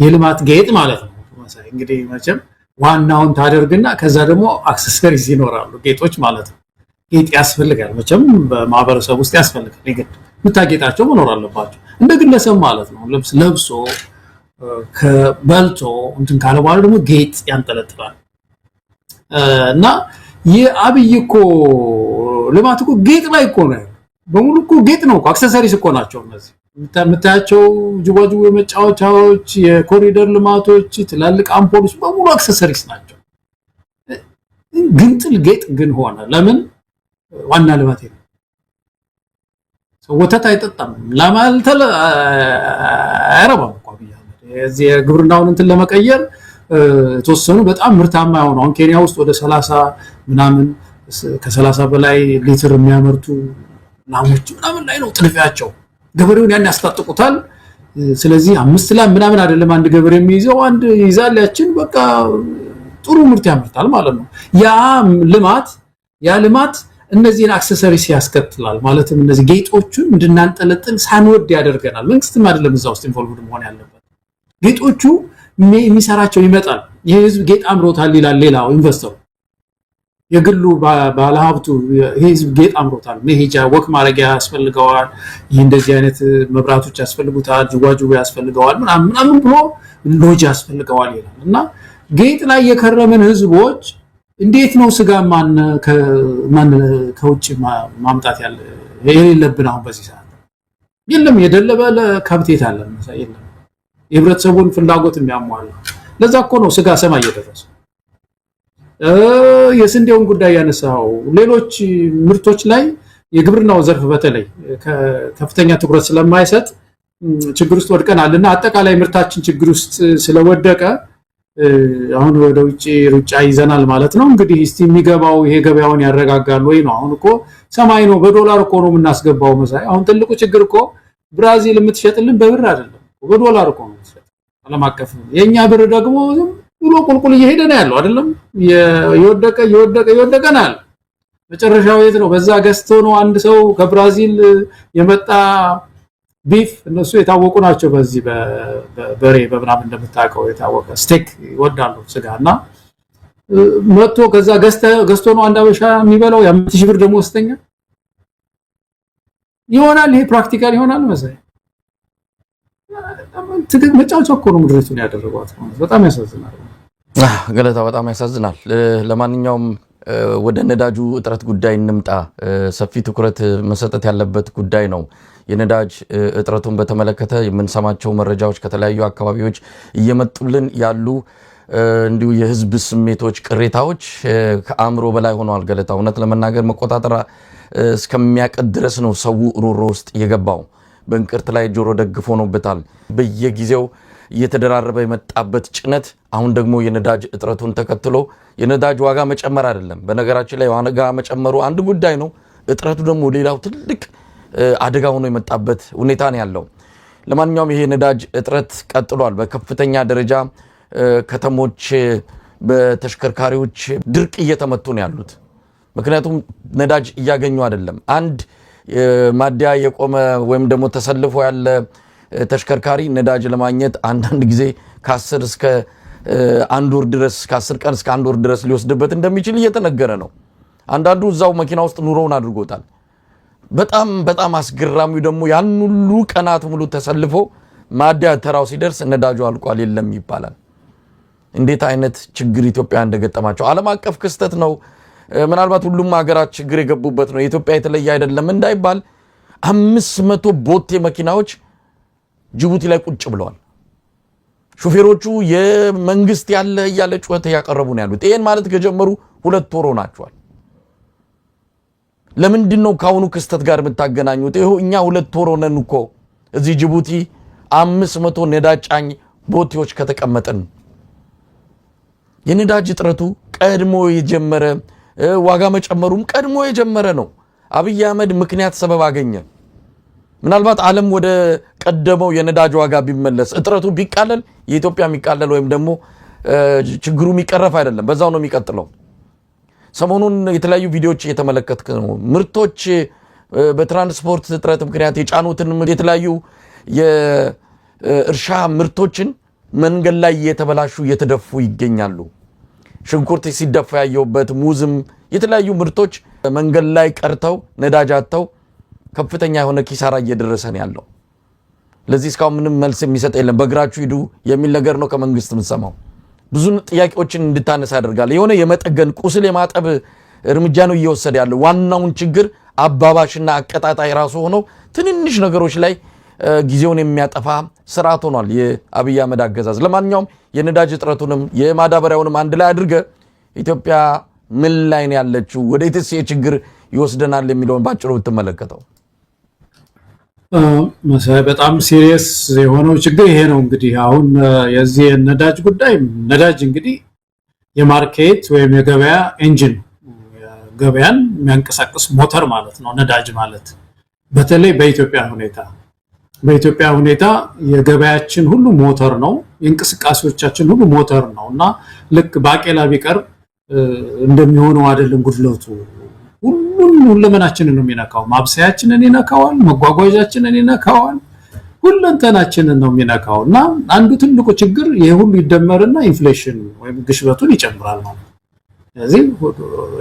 የልማት ጌጥ ማለት ነው መሳይ። እንግዲህ መቼም ዋናውን ታደርግና ከዛ ደግሞ አክሰሰሪስ ይኖራሉ፣ ጌጦች ማለት ነው። ጌጥ ያስፈልጋል መቼም በማህበረሰብ ውስጥ ያስፈልጋል። የግድ የምታጌጣቸው መኖር አለባቸው። እንደ ግለሰብ ማለት ነው። ልብስ ለብሶ ከበልቶ እንትን ካለ በኋላ ደግሞ ጌጥ ያንጠለጥላል። እና የአብይ እኮ ልማት እኮ ጌጥ ላይ እኮ ነው በሙሉ እኮ ጌጥ ነው እኮ አክሰሰሪስ እኮ ናቸው እነዚህ የምታያቸው ጅዋጅዌ መጫወቻዎች፣ የኮሪደር ልማቶች፣ ትላልቅ አምፖሎች በሙሉ አክሰሰሪስ ናቸው። ግንጥል ጌጥ ግን ሆነ ለምን? ዋና ልማት ነው። ወተት አይጠጣም ለማልተለ አይረባም እኮ ቢያመጥ እዚህ የግብርናውን እንትን ለመቀየር ተወሰኑ በጣም ምርታማ የሆኑ አሁን ኬንያ ውስጥ ወደ 30 ምናምን ከ30 በላይ ሊትር የሚያመርቱ ላሞች ምናምን ላይ ነው ጥልፊያቸው። ገበሬውን ያን ያስታጥቁታል። ስለዚህ 5 ላም ምናምን አይደለም አንድ ገበሬ የሚይዘው አንድ ይዛል ያችን በቃ ጥሩ ምርት ያመርታል ማለት ነው ያ ልማት እነዚህን አክሰሰሪስ ያስከትላል ማለትም እነዚህ ጌጦቹን እንድናንጠለጥል ሳንወድ ያደርገናል መንግስትም አይደለም እዛ ውስጥ ኢንቮልቭድ መሆን ያለበት ጌጦቹ የሚሰራቸው ይመጣል የህዝብ ጌጥ አምሮታል ይላል ሌላው ኢንቨስተር የግሉ ባለሀብቱ የህዝብ ጌጥ አምሮታል መሄጃ ወክ ማረጊያ ያስፈልገዋል እንደዚህ አይነት መብራቶች ያስፈልጉታል ጅዋጅው ያስፈልገዋል ምናምን ብሎ ሎጅ ያስፈልገዋል ይላል እና ጌጥ ላይ የከረመን ህዝቦች እንዴት ነው ስጋ ማን ከውጭ ማምጣት ያለ የሌለብን አሁን በዚህ ሰዓት የለም የደለበ ለካብቴት አለ የለም የህብረተሰቡን ፍላጎት የሚያሟላ ለዛ እኮ ነው ስጋ ሰማይ እየደረሰ የስንዴውን ጉዳይ ያነሳው ሌሎች ምርቶች ላይ የግብርናው ዘርፍ በተለይ ከፍተኛ ትኩረት ስለማይሰጥ ችግር ውስጥ ወድቀናልና አጠቃላይ ምርታችን ችግር ውስጥ ስለወደቀ አሁን ወደ ውጪ ሩጫ ይዘናል ማለት ነው እንግዲህ እስቲ የሚገባው ይሄ ገበያውን ያረጋጋል ወይ ነው አሁን እኮ ሰማይ ነው በዶላር እኮ ነው የምናስገባው መሳይ አሁን ትልቁ ችግር እኮ ብራዚል የምትሸጥልን በብር አይደለም በዶላር እኮ ነው ዓለም አቀፍ የኛ ብር ደግሞ ብሎ ቁልቁል እየሄደ ነው ያለው አይደለም የወደቀ ነው መጨረሻው የት ነው በዛ ገዝቶ ነው አንድ ሰው ከብራዚል የመጣ ቢፍ እነሱ የታወቁ ናቸው በዚህ በበሬ በብራም እንደምታውቀው የታወቀ ስቴክ ይወዳሉ ስጋና መጥቶ ከዛ ገዝቶ ነው አንድ አበሻ የሚበላው የ5000 ብር ደሞዝተኛ ይሆናል ይሄ ፕራክቲካል ይሆናል መሰለኝ ትግል መጫወቻ እኮ ነው ምድሪቱን ያደረጓት በጣም ያሳዝናል ገለታ በጣም ያሳዝናል ለማንኛውም ወደ ነዳጁ እጥረት ጉዳይ እንምጣ ሰፊ ትኩረት መሰጠት ያለበት ጉዳይ ነው የነዳጅ እጥረቱን በተመለከተ የምንሰማቸው መረጃዎች ከተለያዩ አካባቢዎች እየመጡልን ያሉ እንዲሁ የህዝብ ስሜቶች ቅሬታዎች ከአእምሮ በላይ ሆነዋል ገለታ እውነት ለመናገር መቆጣጠር እስከሚያቀድ ድረስ ነው ሰው ሩሮ ውስጥ የገባው በእንቅርት ላይ ጆሮ ደግፎ ሆኖበታል በየጊዜው እየተደራረበ የመጣበት ጭነት አሁን ደግሞ የነዳጅ እጥረቱን ተከትሎ የነዳጅ ዋጋ መጨመር አይደለም በነገራችን ላይ ዋጋ መጨመሩ አንድ ጉዳይ ነው እጥረቱ ደግሞ ሌላው ትልቅ አደጋ ሆኖ የመጣበት ሁኔታ ነው ያለው ለማንኛውም ይሄ ነዳጅ እጥረት ቀጥሏል በከፍተኛ ደረጃ ከተሞች በተሽከርካሪዎች ድርቅ እየተመቱ ነው ያሉት ምክንያቱም ነዳጅ እያገኙ አይደለም አንድ ማዲያ የቆመ ወይም ደግሞ ተሰልፎ ያለ ተሽከርካሪ ነዳጅ ለማግኘት አንዳንድ ጊዜ ከ10 እስከ 1 ወር ድረስ ከ10 ቀን እስከ 1 ወር ድረስ ሊወስድበት እንደሚችል እየተነገረ ነው አንዳንዱ እዛው መኪና ውስጥ ኑሮውን አድርጎታል በጣም አስገራሚው ደግሞ ያን ሁሉ ቀናት ሙሉ ተሰልፎ ማዲያ ተራው ሲደርስ ነዳጁ አልቋል የለም ይባላል እንዴት አይነት ችግር ኢትዮጵያ እንደገጠማቸው ዓለም አቀፍ ክስተት ነው ምናልባት ሁሉም ሀገራት ችግር የገቡበት ነው ኢትዮጵያ የተለየ አይደለም እንዳይባል 500 ቦቴ መኪናዎች ጅቡቲ ላይ ቁጭ ብለዋል ሹፌሮቹ የመንግስት ያለ ያለ ጩኸት ያቀርቡ ነው ያሉት ይሄን ማለት ከጀመሩ 2 ወር ሆናቸዋል ለምንድነው ካሁኑ ክስተት ጋር የምታገናኙት ይሄው እኛ 2 ወር ሆነን እኮ እዚህ ጅቡቲ 500 ነዳጅ ጫኝ ቦቴዎች ከተቀመጠን የነዳጅ እጥረቱ ቀድሞ የጀመረ ዋጋ መጨመሩም ቀድሞ የጀመረ ነው አብይ አህመድ ምክንያት ሰበብ አገኘ ምናልባት ዓለም ወደ ቀደመው የነዳጅ ዋጋ ቢመለስ እጥረቱ ቢቃለል የኢትዮጵያ የሚቃለል ወይም ደግሞ ችግሩ የሚቀረፍ አይደለም በዛው ነው የሚቀጥለው ሰሞኑን የተለያዩ ቪዲዮዎች እየተመለከትክ ነው ምርቶች በትራንስፖርት እጥረት ምክንያት የጫኑትን የተለያዩ የእርሻ ምርቶችን መንገድ ላይ እየተበላሹ እየተደፉ ይገኛሉ ሽንኩርት ሲደፋ ያየውበት ሙዝም የተለያዩ ምርቶች መንገድ ላይ ቀርተው ነዳጅ አጥተው ከፍተኛ የሆነ ኪሳራ እየደረሰን ያለው ለዚህ እስካሁን ምንም መልስ የሚሰጥ የለም በእግራችሁ ሂዱ የሚል ነገር ነው ከመንግስት የምንሰማው ብዙ ጥያቄዎችን እንድታነሳ ያደርጋል የሆነ የመጠገን ቁስል የማጠብ እርምጃ ነው እየወሰደ ያለው ዋናውን ችግር አባባሽና አቀጣጣይ ራሱ ሆኖ ትንንሽ ነገሮች ላይ ጊዜውን የሚያጠፋ ስርዓት ሆኗል የአብይ አህመድ አገዛዝ ለማንኛውም የነዳጅ እጥረቱንም የማዳበሪያውንም አንድ ላይ አድርገ ኢትዮጵያ ምን ላይ ነው ያለችው ወዴትስ የችግር ይወስደናል የሚለውን ባጭሩ ተመለከተው መሰለኝ በጣም ሲሪየስ የሆነው ችግር ይሄ ነው እንግዲህ አሁን የዚህ ነዳጅ ጉዳይ ነዳጅ እንግዲህ የማርኬት ወይም የገበያ ኢንጂን ገበያን የሚያንቀሳቅስ ሞተር ማለት ነው ነዳጅ ማለት በተለይ በኢትዮጵያ ሁኔታ በኢትዮጵያ ሁኔታ የገበያችን ሁሉ ሞተር ነው፣ የእንቅስቃሴዎቻችን ሁሉ ሞተር ነው እና ልክ ባቄላ ቢቀር እንደሚሆነው አይደለም ጉድለቱ። ሁለመናችንን ነው የሚነካው። ማብሰያችንን ይነካዋል፣ መጓጓዣችንን ይነካዋል፣ ሁለንተናችንን ነው የሚነካው እና አንዱ ትልቁ ችግር ይሄ ሁሉ ይደመርና ኢንፍሌሽን ወይም ግሽበቱን ይጨምራል ማለት ነው። ስለዚህ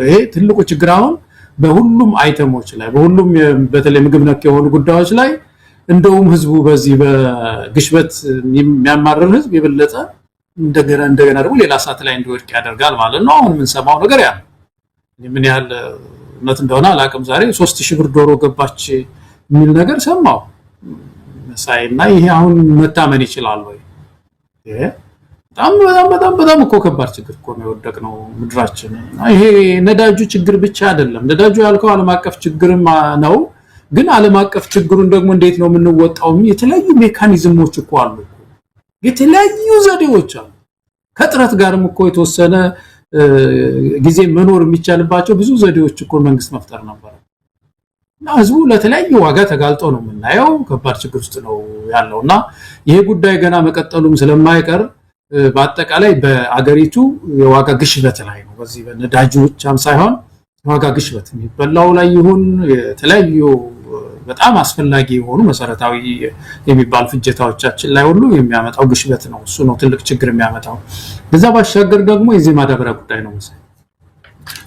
ይሄ ትልቁ ችግር አሁን በሁሉም አይተሞች ላይ በሁሉም በተለይ ምግብ ነክ የሆኑ ጉዳዮች ላይ እንደውም ህዝቡ በዚህ በግሽበት የሚያማርር ህዝብ የበለጠ እንደገና ደግሞ ሌላ ሰዓት ላይ እንዲወድቅ ያደርጋል ማለት ነው። አሁን የምንሰማው ነገር ያ ምን ያህል እውነት እንደሆነ አላውቅም። ዛሬ 3000 ብር ዶሮ ገባች የሚል ነገር ሰማው ሳይና ይሄ አሁን መታመን ይችላል ወይ? በጣም እኮ ከባድ ችግር እኮ ነው የወደቅነው ምድራችን። ይሄ ነዳጁ ችግር ብቻ አይደለም። ነዳጁ ያልከው ዓለም አቀፍ ችግርም ነው። ግን ዓለም አቀፍ ችግሩን ደግሞ እንዴት ነው የምንወጣው? የተለያዩ ሜካኒዝሞች እኮ አሉ፣ የተለያዩ ዘዴዎች አሉ። ከጥረት ጋርም እኮ የተወሰነ ጊዜ መኖር የሚቻልባቸው ብዙ ዘዴዎች እኮ መንግስት መፍጠር ነበር እና ህዝቡ ለተለያዩ ዋጋ ተጋልጦ ነው የምናየው። ከባድ ችግር ውስጥ ነው ያለውና ይሄ ጉዳይ ገና መቀጠሉም ስለማይቀር በአጠቃላይ በአገሪቱ የዋጋ ግሽበት ላይ ነው። በዚህ በነዳጁ ብቻም ሳይሆን የዋጋ ግሽበት የሚበላው ላይ ይሁን የተለያዩ በጣም አስፈላጊ የሆኑ መሰረታዊ የሚባሉ ፍጆታዎቻችን ላይ ሁሉ የሚያመጣው ግሽበት ነው። እሱ ነው ትልቅ ችግር የሚያመጣው። ከዛ ባሻገር ደግሞ የዚህ ማዳበሪያ ጉዳይ ነው መሰለኝ።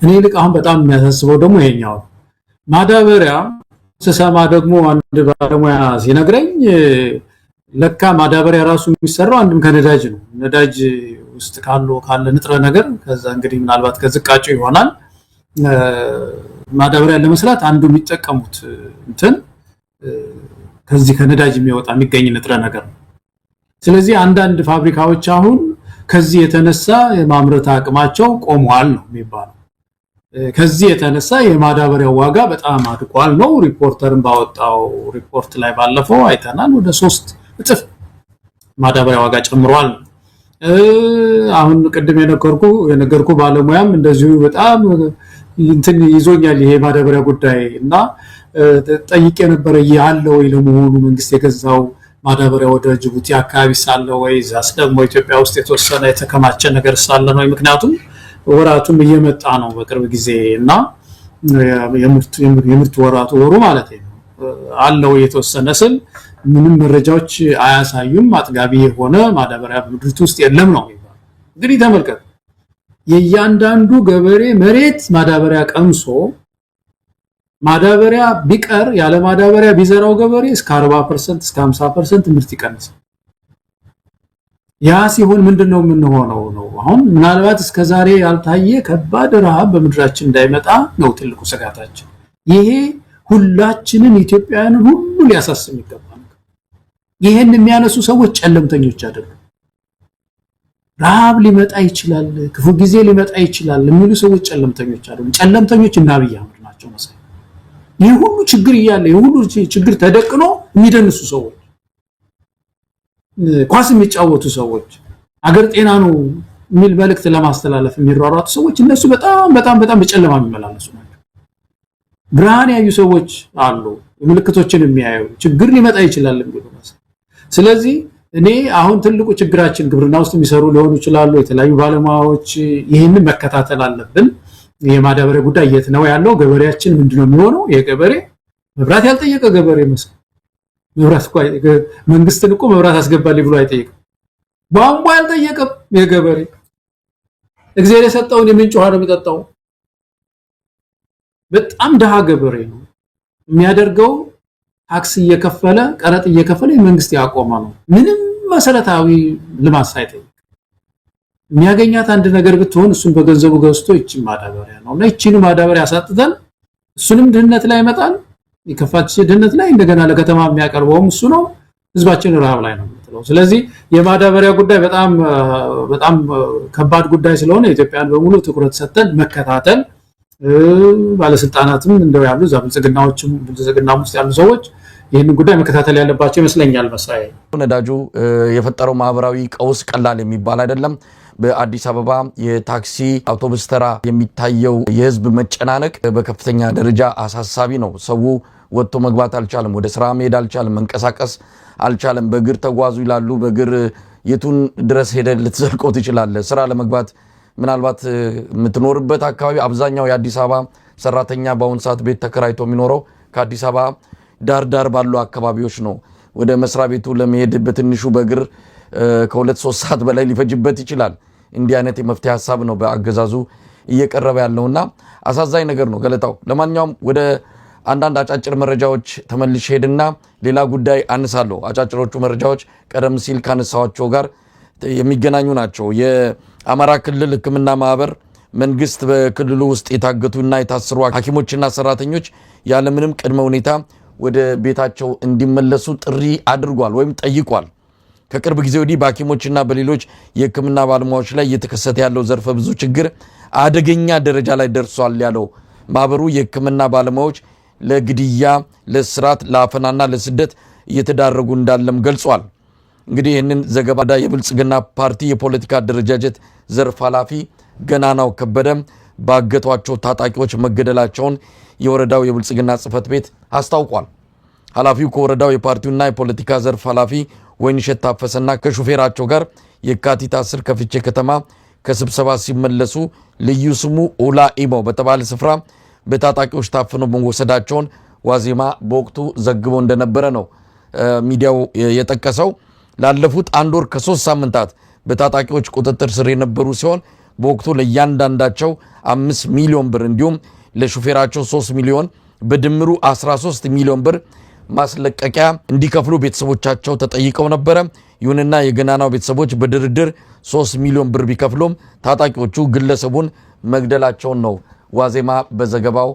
እኔ ልክ አሁን በጣም የሚያሳስበው ደግሞ ይሄኛው ማዳበሪያ ስሰማ ደግሞ አንድ ባለሙያ ሲነግረኝ ለካ ማዳበሪያ ራሱ የሚሰራው አንድም ከነዳጅ ነው። ነዳጅ ውስጥ ካለ ንጥረ ነገር ከዛ እንግዲህ ምናልባት ከዝቃጩ ይሆናል ማዳበሪያ ለመስራት አንዱ የሚጠቀሙት እንትን ከዚህ ከነዳጅ የሚገኝ ንጥረ ነገር ነው። ስለዚህ አንዳንድ ፋብሪካዎች አሁን ከዚህ የተነሳ የማምረት አቅማቸው ቆሟል ነው የሚባለው። ከዚህ የተነሳ የማዳበሪያው ዋጋ በጣም አድጓል ነው። ሪፖርተርን ባወጣው ሪፖርት ላይ ባለፈው አይተናል። ወደ 3 እጥፍ ማዳበሪያ ዋጋ ጨምሯል። አሁን ቅድም የነገርኩ ባለሙያም እንደዚሁ በጣም እንትን ይዞኛል ይሄ ማዳበሪያ ጉዳይ እና ጠይቄ ነበር ያለው ወይ ለመሆኑ መንግስት የገዛው ማዳበሪያ ወደ ጅቡቲ አካባቢ ሳለ ወይ ዛስ ደግሞ ኢትዮጵያ ውስጥ የተወሰነ የተከማቸ ነገር ሳለ ነው? ምክንያቱም ወራቱም እየመጣ ነው በቅርብ ጊዜ እና የምርት ወሩ ማለት ነው አለው የተወሰነ ስል ምንም መረጃዎች አያሳዩም። አጥጋቢ የሆነ ማዳበሪያ በምድሪቱ ውስጥ የለም ነው የሚባለው። እንግዲህ ተመልከቱ የእያንዳንዱ ገበሬ መሬት ማዳበሪያ ቀምሶ ማዳበሪያ ቢቀር ያለ ማዳበሪያ ቢዘራው ገበሬ እስከ 40% እስከ 50% ምርት ይቀንሳል። ያ ሲሆን ምንድነው የምንሆነው ነው? አሁን ምናልባት እስከዛሬ ያልታየ ከባድ ረሃብ በምድራችን እንዳይመጣ ነው ትልቁ ስጋታችን። ይሄ ሁላችንን ኢትዮጵያውያንን ሁሉ ሊያሳስብ ይገባል። ይሄን የሚያነሱ ሰዎች ጨለምተኞች አይደሉም። ረሃብ ሊመጣ ይችላል፣ ክፉ ጊዜ ሊመጣ ይችላል የሚሉ ሰዎች ጨለምተኞች አይደሉም። ጨለምተኞች እና አብይ አህመድ ናቸው መሰለኝ። ይሄ ሁሉ ችግር እያለ ይሄ ሁሉ ችግር ተደቅኖ የሚደንሱ ሰዎች፣ ኳስ የሚጫወቱ ሰዎች፣ አገር ጤና ነው የሚል መልእክት ለማስተላለፍ የሚሯሯጡ ሰዎች እነሱ በጣም በጨለማ የሚመላለሱ ናቸው። ብርሃን ያዩ ሰዎች አሉ፣ ምልክቶችን የሚያዩ ችግር ሊመጣ ይችላል የሚሉ መሰለኝ። ስለዚህ እኔ አሁን ትልቁ ችግራችን ግብርና ውስጥ የሚሰሩ ሊሆኑ ይችላሉ የተለያዩ ባለሙያዎች ይሄንን መከታተል አለብን። የማዳበሪያ ጉዳይ የት ነው ያለው? ገበሬያችን ምንድነው የሚሆነው? የገበሬ መብራት ያልጠየቀ ገበሬ መስል መብራት መንግስትን እኮ መብራት አስገባልኝ ብሎ አይጠይቅም። ቧንቧ ያልጠየቀም የገበሬ እግዚአብሔር የሰጠውን የምንጭ ውሃ ነው የሚጠጣው። በጣም ደሃ ገበሬ ነው የሚያደርገው። ታክስ እየከፈለ ቀረጥ እየከፈለ መንግስት ያቆመ ነው ምንም መሰረታዊ ልማት ሳይጠይቅ። የሚያገኛት አንድ ነገር ብትሆን እሱን በገንዘቡ ገዝቶ ይቺ ማዳበሪያ ነው እና ይቺን ማዳበሪያ አሳጥተን እሱንም ድህነት ላይ ይመጣል። የከፋች ድህነት ላይ እንደገና ለከተማ የሚያቀርበውም እሱ ነው። ህዝባችን ረሃብ ላይ ነው የምትለው። ስለዚህ የማዳበሪያ ጉዳይ በጣም ከባድ ጉዳይ ስለሆነ ኢትዮጵያን በሙሉ ትኩረት ሰጥተን መከታተል ባለስልጣናትም እንደው ያሉ ብልጽግናም ውስጥ ያሉ ሰዎች ይህንን ጉዳይ መከታተል ያለባቸው ይመስለኛል። መሳይ ነዳጁ የፈጠረው ማህበራዊ ቀውስ ቀላል የሚባል አይደለም። በአዲስ አበባ የታክሲ አውቶቡስ ተራ የሚታየው የህዝብ መጨናነቅ በከፍተኛ ደረጃ አሳሳቢ ነው። ሰው ወጥቶ መግባት አልቻለም፣ ወደ ስራ መሄድ አልቻለም፣ መንቀሳቀስ አልቻለም። በእግር ተጓዙ ይላሉ። በእግር የቱን ድረስ ሄደ ልትዘልቀው ትችላለህ? ስራ ለመግባት ምናልባት የምትኖርበት አካባቢ አብዛኛው የአዲስ አበባ ሰራተኛ በአሁን ሰዓት ቤት ተከራይቶ የሚኖረው ከአዲስ አበባ ዳር ባሉ አካባቢዎች ነው። ወደ መስሪያ ቤቱ ለመሄድ በትንሹ በእግር ከ2-3 ሰዓት በላይ ሊፈጅበት ይችላል። እንዲህ አይነት የመፍትሄ ሀሳብ ነው በአገዛዙ እየቀረበ ያለውና አሳዛኝ ነገር ነው ገለታው። ለማንኛውም ወደ አንዳንድ አጫጭር መረጃዎች ተመልሼ ሄድና ሌላ ጉዳይ አንሳለሁ። አጫጭሮቹ መረጃዎች ቀደም ሲል ካነሳዋቸው ጋር የሚገናኙ ናቸው። የአማራ ክልል ሕክምና ማህበር መንግስት በክልሉ ውስጥ የታገቱና የታሰሩ ሐኪሞችና ሰራተኞች ያለምንም ቅድመ ሁኔታ ወደ ቤታቸው እንዲመለሱ ጥሪ አድርጓል ወይም ጠይቋል። ከቅርብ ጊዜ ወዲህ በሐኪሞችና በሌሎች የሕክምና ባለሙያዎች ላይ እየተከሰተ ያለው ዘርፈ ብዙ ችግር አደገኛ ደረጃ ላይ ደርሷል ያለው ማህበሩ የሕክምና ባለሙያዎች ለግድያ፣ ለእስራት፣ ለአፈናና ለስደት እየተዳረጉ እንዳለም ገልጿል። እንግዲህ ይህንን ዘገባ የብልጽግና ፓርቲ የፖለቲካ አደረጃጀት ዘርፍ ኃላፊ ገናናው ከበደ ባገቷቸው ታጣቂዎች መገደላቸውን የወረዳው የብልጽግና ጽህፈት ቤት አስታውቋል። ኃላፊው ከወረዳው የፓርቲውና የፖለቲካ ዘርፍ ኃላፊ ወይንሸት ታፈሰና ከሹፌራቸው ጋር የካቲት 10 ከፍቼ ከተማ ከስብሰባ ሲመለሱ ልዩ ስሙ ኡላ ኢሞ በተባለ ስፍራ በታጣቂዎች ታፍነው መወሰዳቸውን ዋዜማ በወቅቱ ዘግቦ እንደነበረ ነው ሚዲያው የጠቀሰው። ላለፉት 1 ወር ከ3 ሳምንታት በታጣቂዎች ቁጥጥር ስር የነበሩ ሲሆን በወቅቱ ለእያንዳንዳቸው 5 ሚሊዮን ብር እንዲሁም ለሹፌራቸው 3 ሚሊዮን በድምሩ 13 ሚሊዮን ብር ማስለቀቂያ እንዲከፍሉ ቤተሰቦቻቸው ተጠይቀው ነበረ። ይሁንና የገናናው ቤተሰቦች በድርድር 3 ሚሊዮን ብር ቢከፍሉም ታጣቂዎቹ ግለሰቡን መግደላቸውን ነው ዋዜማ በዘገባው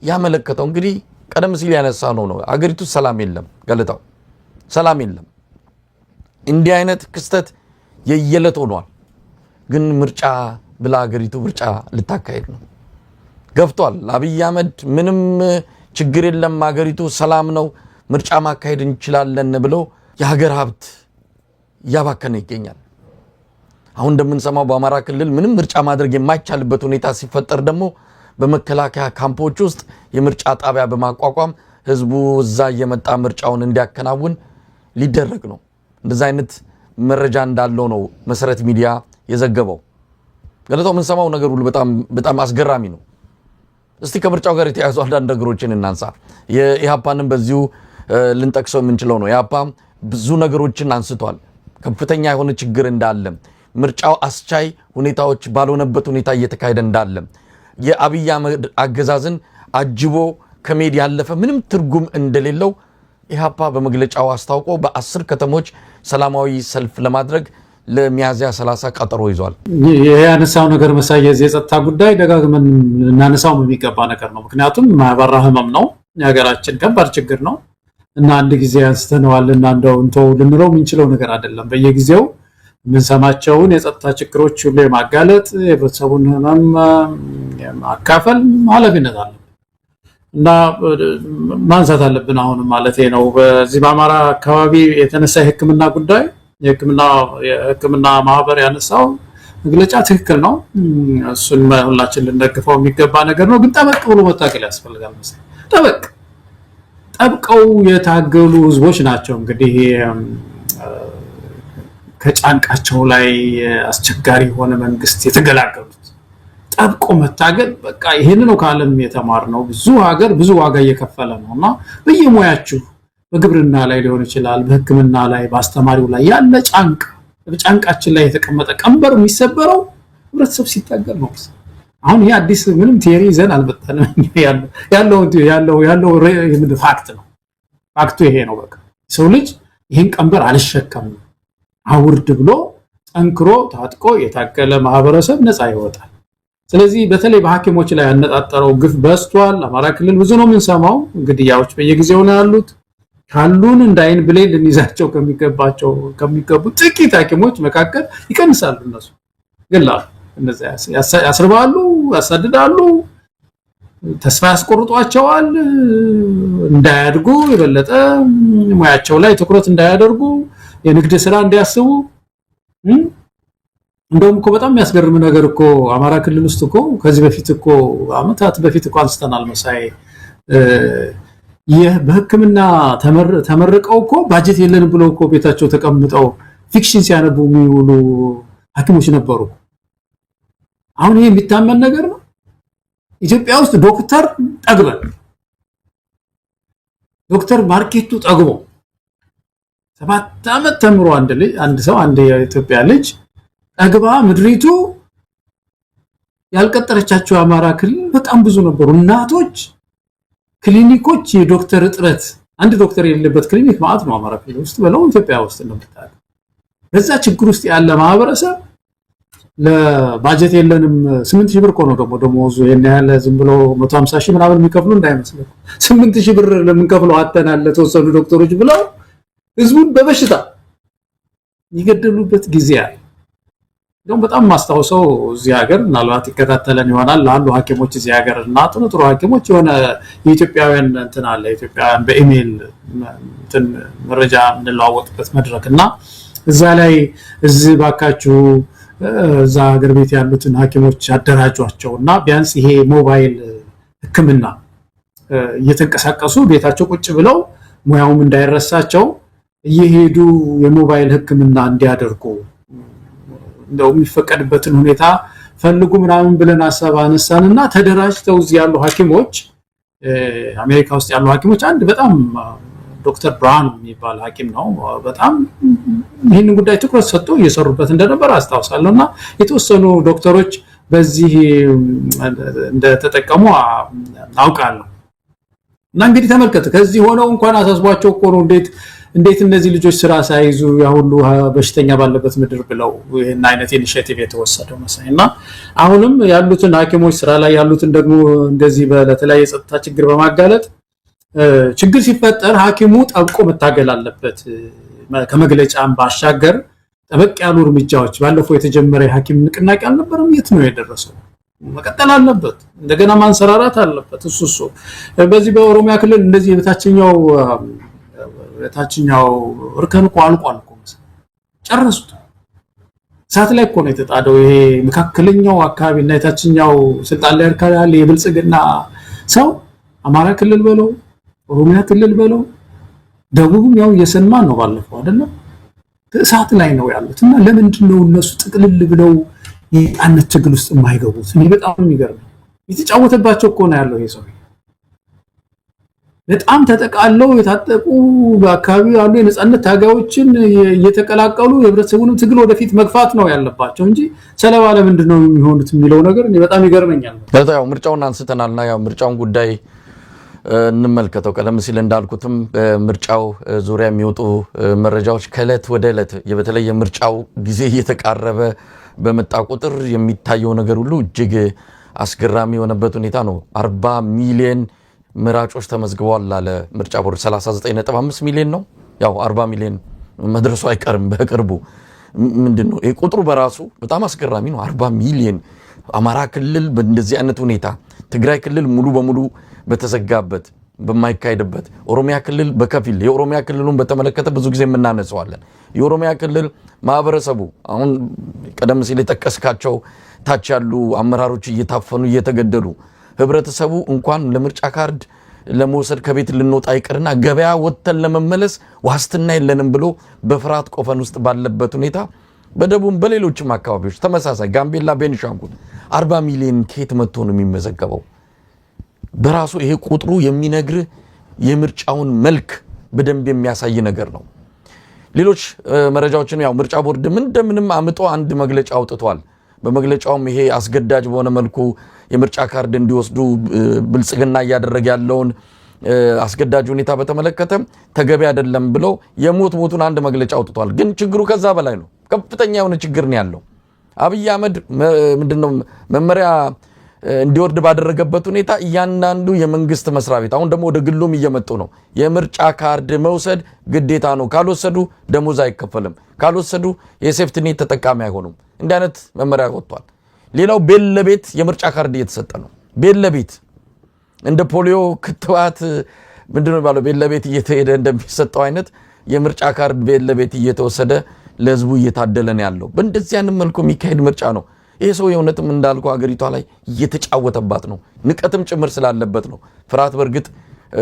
ያመለከተው። እንግዲህ ቀደም ሲል ያነሳ ነው አገሪቱ ሰላም የለም ገለታው፣ ሰላም የለም። እንዲህ አይነት ክስተት የየለት ሆኗል። ግን ምርጫ ብላ አገሪቱ ምርጫ ልታካሄድ ነው። ገፍቷል አብይ አህመድ። ምንም ችግር የለም አገሪቱ ሰላም ነው ምርጫ ማካሄድ እንችላለን ብሎ የሀገር ሀብት እያባከነ ይገኛል። አሁን እንደምንሰማው በአማራ ክልል ምንም ምርጫ ማድረግ የማይቻልበት ሁኔታ ሲፈጠር ደግሞ በመከላከያ ካምፖች ውስጥ የምርጫ ጣቢያ በማቋቋም ህዝቡ እዛ እየመጣ ምርጫውን እንዲያከናውን ሊደረግ ነው። እንደዛ አይነት መረጃ እንዳለው ነው መሰረት ሚዲያ የዘገበው። ገለታው የምንሰማው ነገር ሁሉ በጣም አስገራሚ ነው። እስቲ ከምርጫው ጋር የተያያዙ አንዳንድ ነገሮችን እናንሳ። የኢሃፓንም በዚሁ ልንጠቅሰው የምንችለው ነው። ኢሃፓ ብዙ ነገሮችን አንስቷል። ከፍተኛ የሆነ ችግር እንዳለ፣ ምርጫው አስቻይ ሁኔታዎች ባልሆነበት ሁኔታ እየተካሄደ እንዳለ፣ የአብይ አህመድ አገዛዝን አጅቦ ከመሄድ ያለፈ ምንም ትርጉም እንደሌለው ኢሃፓ በመግለጫው አስታውቆ በ10 ከተሞች ሰላማዊ ሰልፍ ለማድረግ ለሚያዝያ 30 ቀጠሮ ይዟል። ይሄ ያነሳው ነገር መሳይ የዚህ የጸጥታ ጉዳይ ደጋግመን እናነሳው የሚገባ ነገር ነው። ምክንያቱም ማያባራ ህመም ነው፣ የሀገራችን ከባድ ችግር ነው እና አንድ ጊዜ አንስተነዋልና እንደው እንተው ልንለው የምንችለው ነገር አይደለም። በየጊዜው የምንሰማቸውን የጸጥታ ችግሮች ሁሉ የማጋለጥ የህብረተሰቡን ህመም ማካፈል ኃላፊነት አለ እና ማንሳት አለብን አሁንም ማለት ነው። በዚህ በአማራ አካባቢ የተነሳ የህክምና ጉዳይ የህክምና ማህበር ያነሳው መግለጫ ትክክል ነው። እሱን ሁላችን ልንደግፈው የሚገባ ነገር ነው። ግን ጠበቅ ብሎ መታገል ያስፈልጋል መሰለኝ። ጠብቀው የታገሉ ህዝቦች ናቸው እንግዲህ ከጫንቃቸው ላይ አስቸጋሪ የሆነ መንግስት የተገላገሉት። ጠብቆ መታገል በቃ ይሄን ነው ከዓለም የተማርነው። ብዙ ሀገር ብዙ ዋጋ እየከፈለ ነውና በየሙያችሁ በግብርና ላይ ሊሆን ይችላል፣ በህክምና ላይ፣ በአስተማሪው ላይ ያለ ጫንቃችን ላይ የተቀመጠ ቀንበር የሚሰበረው ህብረተሰብ ሲታገል ነው። አሁን ይሄ አዲስ ምንም ቲዮሪ ይዘን አልመጣንም። ያለው ፋክት ነው። ፋክቱ ይሄ ነው። በቃ ሰው ልጅ ይሄን ቀንበር አልሸከምም አውርድ ብሎ ጠንክሮ ታጥቆ የታገለ ማህበረሰብ ነፃ ይወጣል። ስለዚህ በተለይ በሐኪሞች ላይ ያነጣጠረው ግፍ በዝቷል። አማራ ክልል ብዙ ነው የምንሰማው። ግድያዎች በየጊዜው ነው ያሉት። ካሉን እንዳይን ብሌን ልንይዛቸው ከሚገቡ ጥቂት ሐኪሞች መካከል ይቀንሳሉ። እነሱ ገላሉ፣ እነዚያ ያስርባሉ፣ ያሳድዳሉ፣ ተስፋ ያስቆርጧቸዋል፣ እንዳያድጉ የበለጠ ሙያቸው ላይ ትኩረት እንዳያደርጉ፣ የንግድ ስራ እንዲያስቡ። እንደውም እኮ በጣም የሚያስገርም ነገር እኮ አማራ ክልል ውስጥ እኮ ከዚህ በፊት እኮ አመታት በፊት እኮ አንስተናል መሳይ በህክምና ተመርቀው እኮ ባጀት የለን ብለው እኮ ቤታቸው ተቀምጠው ፊክሽን ሲያነቡ የሚውሉ ሐኪሞች ነበሩ። አሁን ይሄ የሚታመን ነገር ነው? ኢትዮጵያ ውስጥ ዶክተር ጠግበን ዶክተር ማርኬቱ ጠግቦ 7 ዓመት ተምሮ አንድ የኢትዮጵያ ልጅ ጠግባ ምድሪቱ ያልቀጠረቻቸው አማራ ክልል በጣም ብዙ ነበሩ። እናቶች ክሊኒኮች የዶክተር እጥረት አንድ ዶክተር የሌለበት ክሊኒክ ማለት ነው አማራ ክልል ውስጥ በለው ኢትዮጵያ ውስጥ እንደምታውቁ። በዛ ችግር ውስጥ ያለ ማህበረሰብ ለባጀት የለንም 8000 ብር ነው ደሞዙ የኔ ያለ ዝም ብሎ 150 ሺህ ምናምን የሚከፍሉ እንዳይመስልህ 8000 ብር ለምንከፍለው አተናል ለተወሰኑ ዶክተሮች ብለው ህዝቡን በበሽታ ይገደሉበት ጊዜ አለ። እንደውም በጣም ማስተዋወሰው እዚህ ሀገር ምናልባት ይከታተለን ይሆናል ላሉ ሐኪሞች እዚህ ሀገር እና ጥሩ ሐኪሞች የሆነ የኢትዮጵያውያን እንትን አለ ኢትዮጵያውያን በኢሜል እንትን መረጃ እንለዋወጥበት መድረክና እዛ ላይ እዚህ ባካችሁ እዛ ሀገር ቤት ያሉትን ሐኪሞች አደራጇቸውና ቢያንስ ይሄ ሞባይል ህክምና እየተንቀሳቀሱ ቤታቸው ቁጭ ብለው ሙያውም እንዳይረሳቸው እየሄዱ የሞባይል ህክምና እንዲያደርጉ እንደው የሚፈቀድበትን ሁኔታ ፈልጉ ምናምን ብለን ሐሳብ አነሳንና ተደራጅተው እዚህ ያሉ ሐኪሞች አሜሪካ ውስጥ ያሉ ሐኪሞች አንድ በጣም ዶክተር ብራውን የሚባል ሐኪም ነው በጣም ይሄን ጉዳይ ትኩረት ሰጥቶ እየሰሩበት እንደነበር አስታውሳለሁና የተወሰኑ ዶክተሮች በዚህ እንደተጠቀሙ አውቃለሁ። እና እንግዲህ ተመልከቱ ከዚህ ሆነው እንኳን አሳስቧቸው እኮ ነው እንዴት እነዚህ ልጆች ስራ ሳይዙ ያሁሉ በሽተኛ ባለበት ምድር ብለው ይሄን አይነት ኢኒሺዬቲቭ የተወሰደው መሰለኝና አሁንም ያሉትን ሐኪሞች ስራ ላይ ያሉትን ደግሞ እንደዚህ በተለያየ የጸጥታ ችግር በማጋለጥ ችግር ሲፈጠር ሐኪሙ ጠብቆ መታገል አለበት። ከመግለጫም ባሻገር ጠበቅ ያሉ እርምጃዎች ባለፈው የተጀመረ የሐኪም ንቅናቄ አልነበረም? የት ነው የደረሰው? መቀጠል አለበት። እንደገና ማንሰራራት አለበት። እሱ በዚህ በኦሮሚያ ክልል እንደዚህ የታችኛው እርከን እኮ አልቋል እኮ ጨረሱት። ሳት ላይ እኮ ነው የተጣደው። ይሄ መካከለኛው አካባቢና የታችኛው ስልጣን ላይ ያለ የብልጽግና ሰው አማራ ክልል በለው ኦሮሚያ ክልል በለው ደቡብም ያው የሰማን ነው ባለፈው አይደለም ሳት ላይ ነው ያሉት። እና ለምንድን ነው እነሱ ጥቅልል ብለው የአንተ ትግል ውስጥ የማይገቡት? እኔ በጣም የሚገርም የተጫወተባቸው እኮ ነው ያለው ይሄ ሰው። በጣም ተጠቃለው የታጠቁ በአካባቢው ያሉ የነጻነት ታጋዮችን እየተቀላቀሉ የህብረተሰቡንም ትግል ወደፊት መግፋት ነው ያለባቸው እንጂ ሰለባ ለምንድን ነው የሚሆኑት የሚለው ነገር እኔ በጣም ይገርመኛል። ያው ምርጫውን አንስተናልና ያው ምርጫውን ጉዳይ እንመልከተው። ቀደም ሲል እንዳልኩትም ምርጫው ዙሪያ የሚወጡ መረጃዎች ከእለት ወደ እለት በተለይ የምርጫው ጊዜ እየተቃረበ በመጣ ቁጥር የሚታየው ነገር ሁሉ እጅግ አስገራሚ የሆነበት ሁኔታ ነው። 40 ሚሊዮን ምራጮች ተመዝግበዋል አለ ምርጫ ቦርድ። 39.5 ሚሊዮን ነው። ያው 40 ሚሊዮን መድረሱ አይቀርም በቅርቡ። ምንድነው ይሄ ቁጥሩ በራሱ በጣም አስገራሚ ነው። 40 ሚሊዮን አማራ ክልል በእንደዚህ አይነት ሁኔታ፣ ትግራይ ክልል ሙሉ በሙሉ በተዘጋበት በማይካሄድበት፣ ኦሮሚያ ክልል በከፊል የኦሮሚያ ክልሉን በተመለከተ ብዙ ጊዜ የምናነሳዋለን። የኦሮሚያ ክልል ማህበረሰቡ አሁን ቀደም ሲል የጠቀስካቸው ታች ያሉ አመራሮች እየታፈኑ እየተገደሉ ህብረተሰቡ እንኳን ለምርጫ ካርድ ለመውሰድ ከቤት ልንወጣ ይቅርና ገበያ ወጥተን ለመመለስ ዋስትና የለንም ብሎ በፍርሃት ቆፈን ውስጥ ባለበት ሁኔታ በደቡብ በሌሎችም አካባቢዎች ተመሳሳይ ጋምቤላ፣ ቤኒሻንጉል 40 ሚሊዮን ከየት መጥቶ ነው የሚመዘገበው? በራሱ ይሄ ቁጥሩ የሚነግር የምርጫውን መልክ በደንብ የሚያሳይ ነገር ነው። ሌሎች መረጃዎችን ያው ምርጫ ቦርድ እንደምንም አምጦ አንድ መግለጫ አውጥቷል። በመግለጫውም ይሄ አስገዳጅ በሆነ መልኩ የምርጫ ካርድ እንዲወስዱ ብልጽግና እያደረገ ያለውን አስገዳጅ ሁኔታ በተመለከተ ተገቢ አይደለም ብሎ የሞቱን አንድ መግለጫ አውጥቷል። ግን ችግሩ ከዛ በላይ ነው። ከፍተኛ የሆነ ችግር ነው ያለው። አብይ አህመድ ምንድነው መመሪያ እንዲወርድ ባደረገበት ሁኔታ እያንዳንዱ የመንግስት መስሪያ ቤት አሁን ደግሞ ወደ ግሉም እየመጡ ነው። የምርጫ ካርድ መውሰድ ግዴታ ነው። ካልወሰዱ ደሞዝ አይከፈልም። ካልወሰዱ የሴፍቲ ኔት ተጠቃሚ አይሆኑም። እንዲህ አይነት መመሪያ ወጥቷል። ሌላው ቤት ለቤት የምርጫ ካርድ እየተሰጠ ነው። ቤት ለቤት እንደ ፖሊዮ ክትባት ምንድነው ባለው ቤት ለቤት እየተሄደ እንደሚሰጠው አይነት የምርጫ ካርድ ቤት ለቤት እየተወሰደ ለህዝቡ እየታደለ ነው ያለው። በእንደዚህ አይነት መልኩ የሚካሄድ ምርጫ ነው። ይሄ ሰው የእውነትም እንዳልኩ ሀገሪቷ ላይ እየተጫወተባት ነው። ንቀትም ጭምር ስላለበት ነው። ፍርሃት በእርግጥ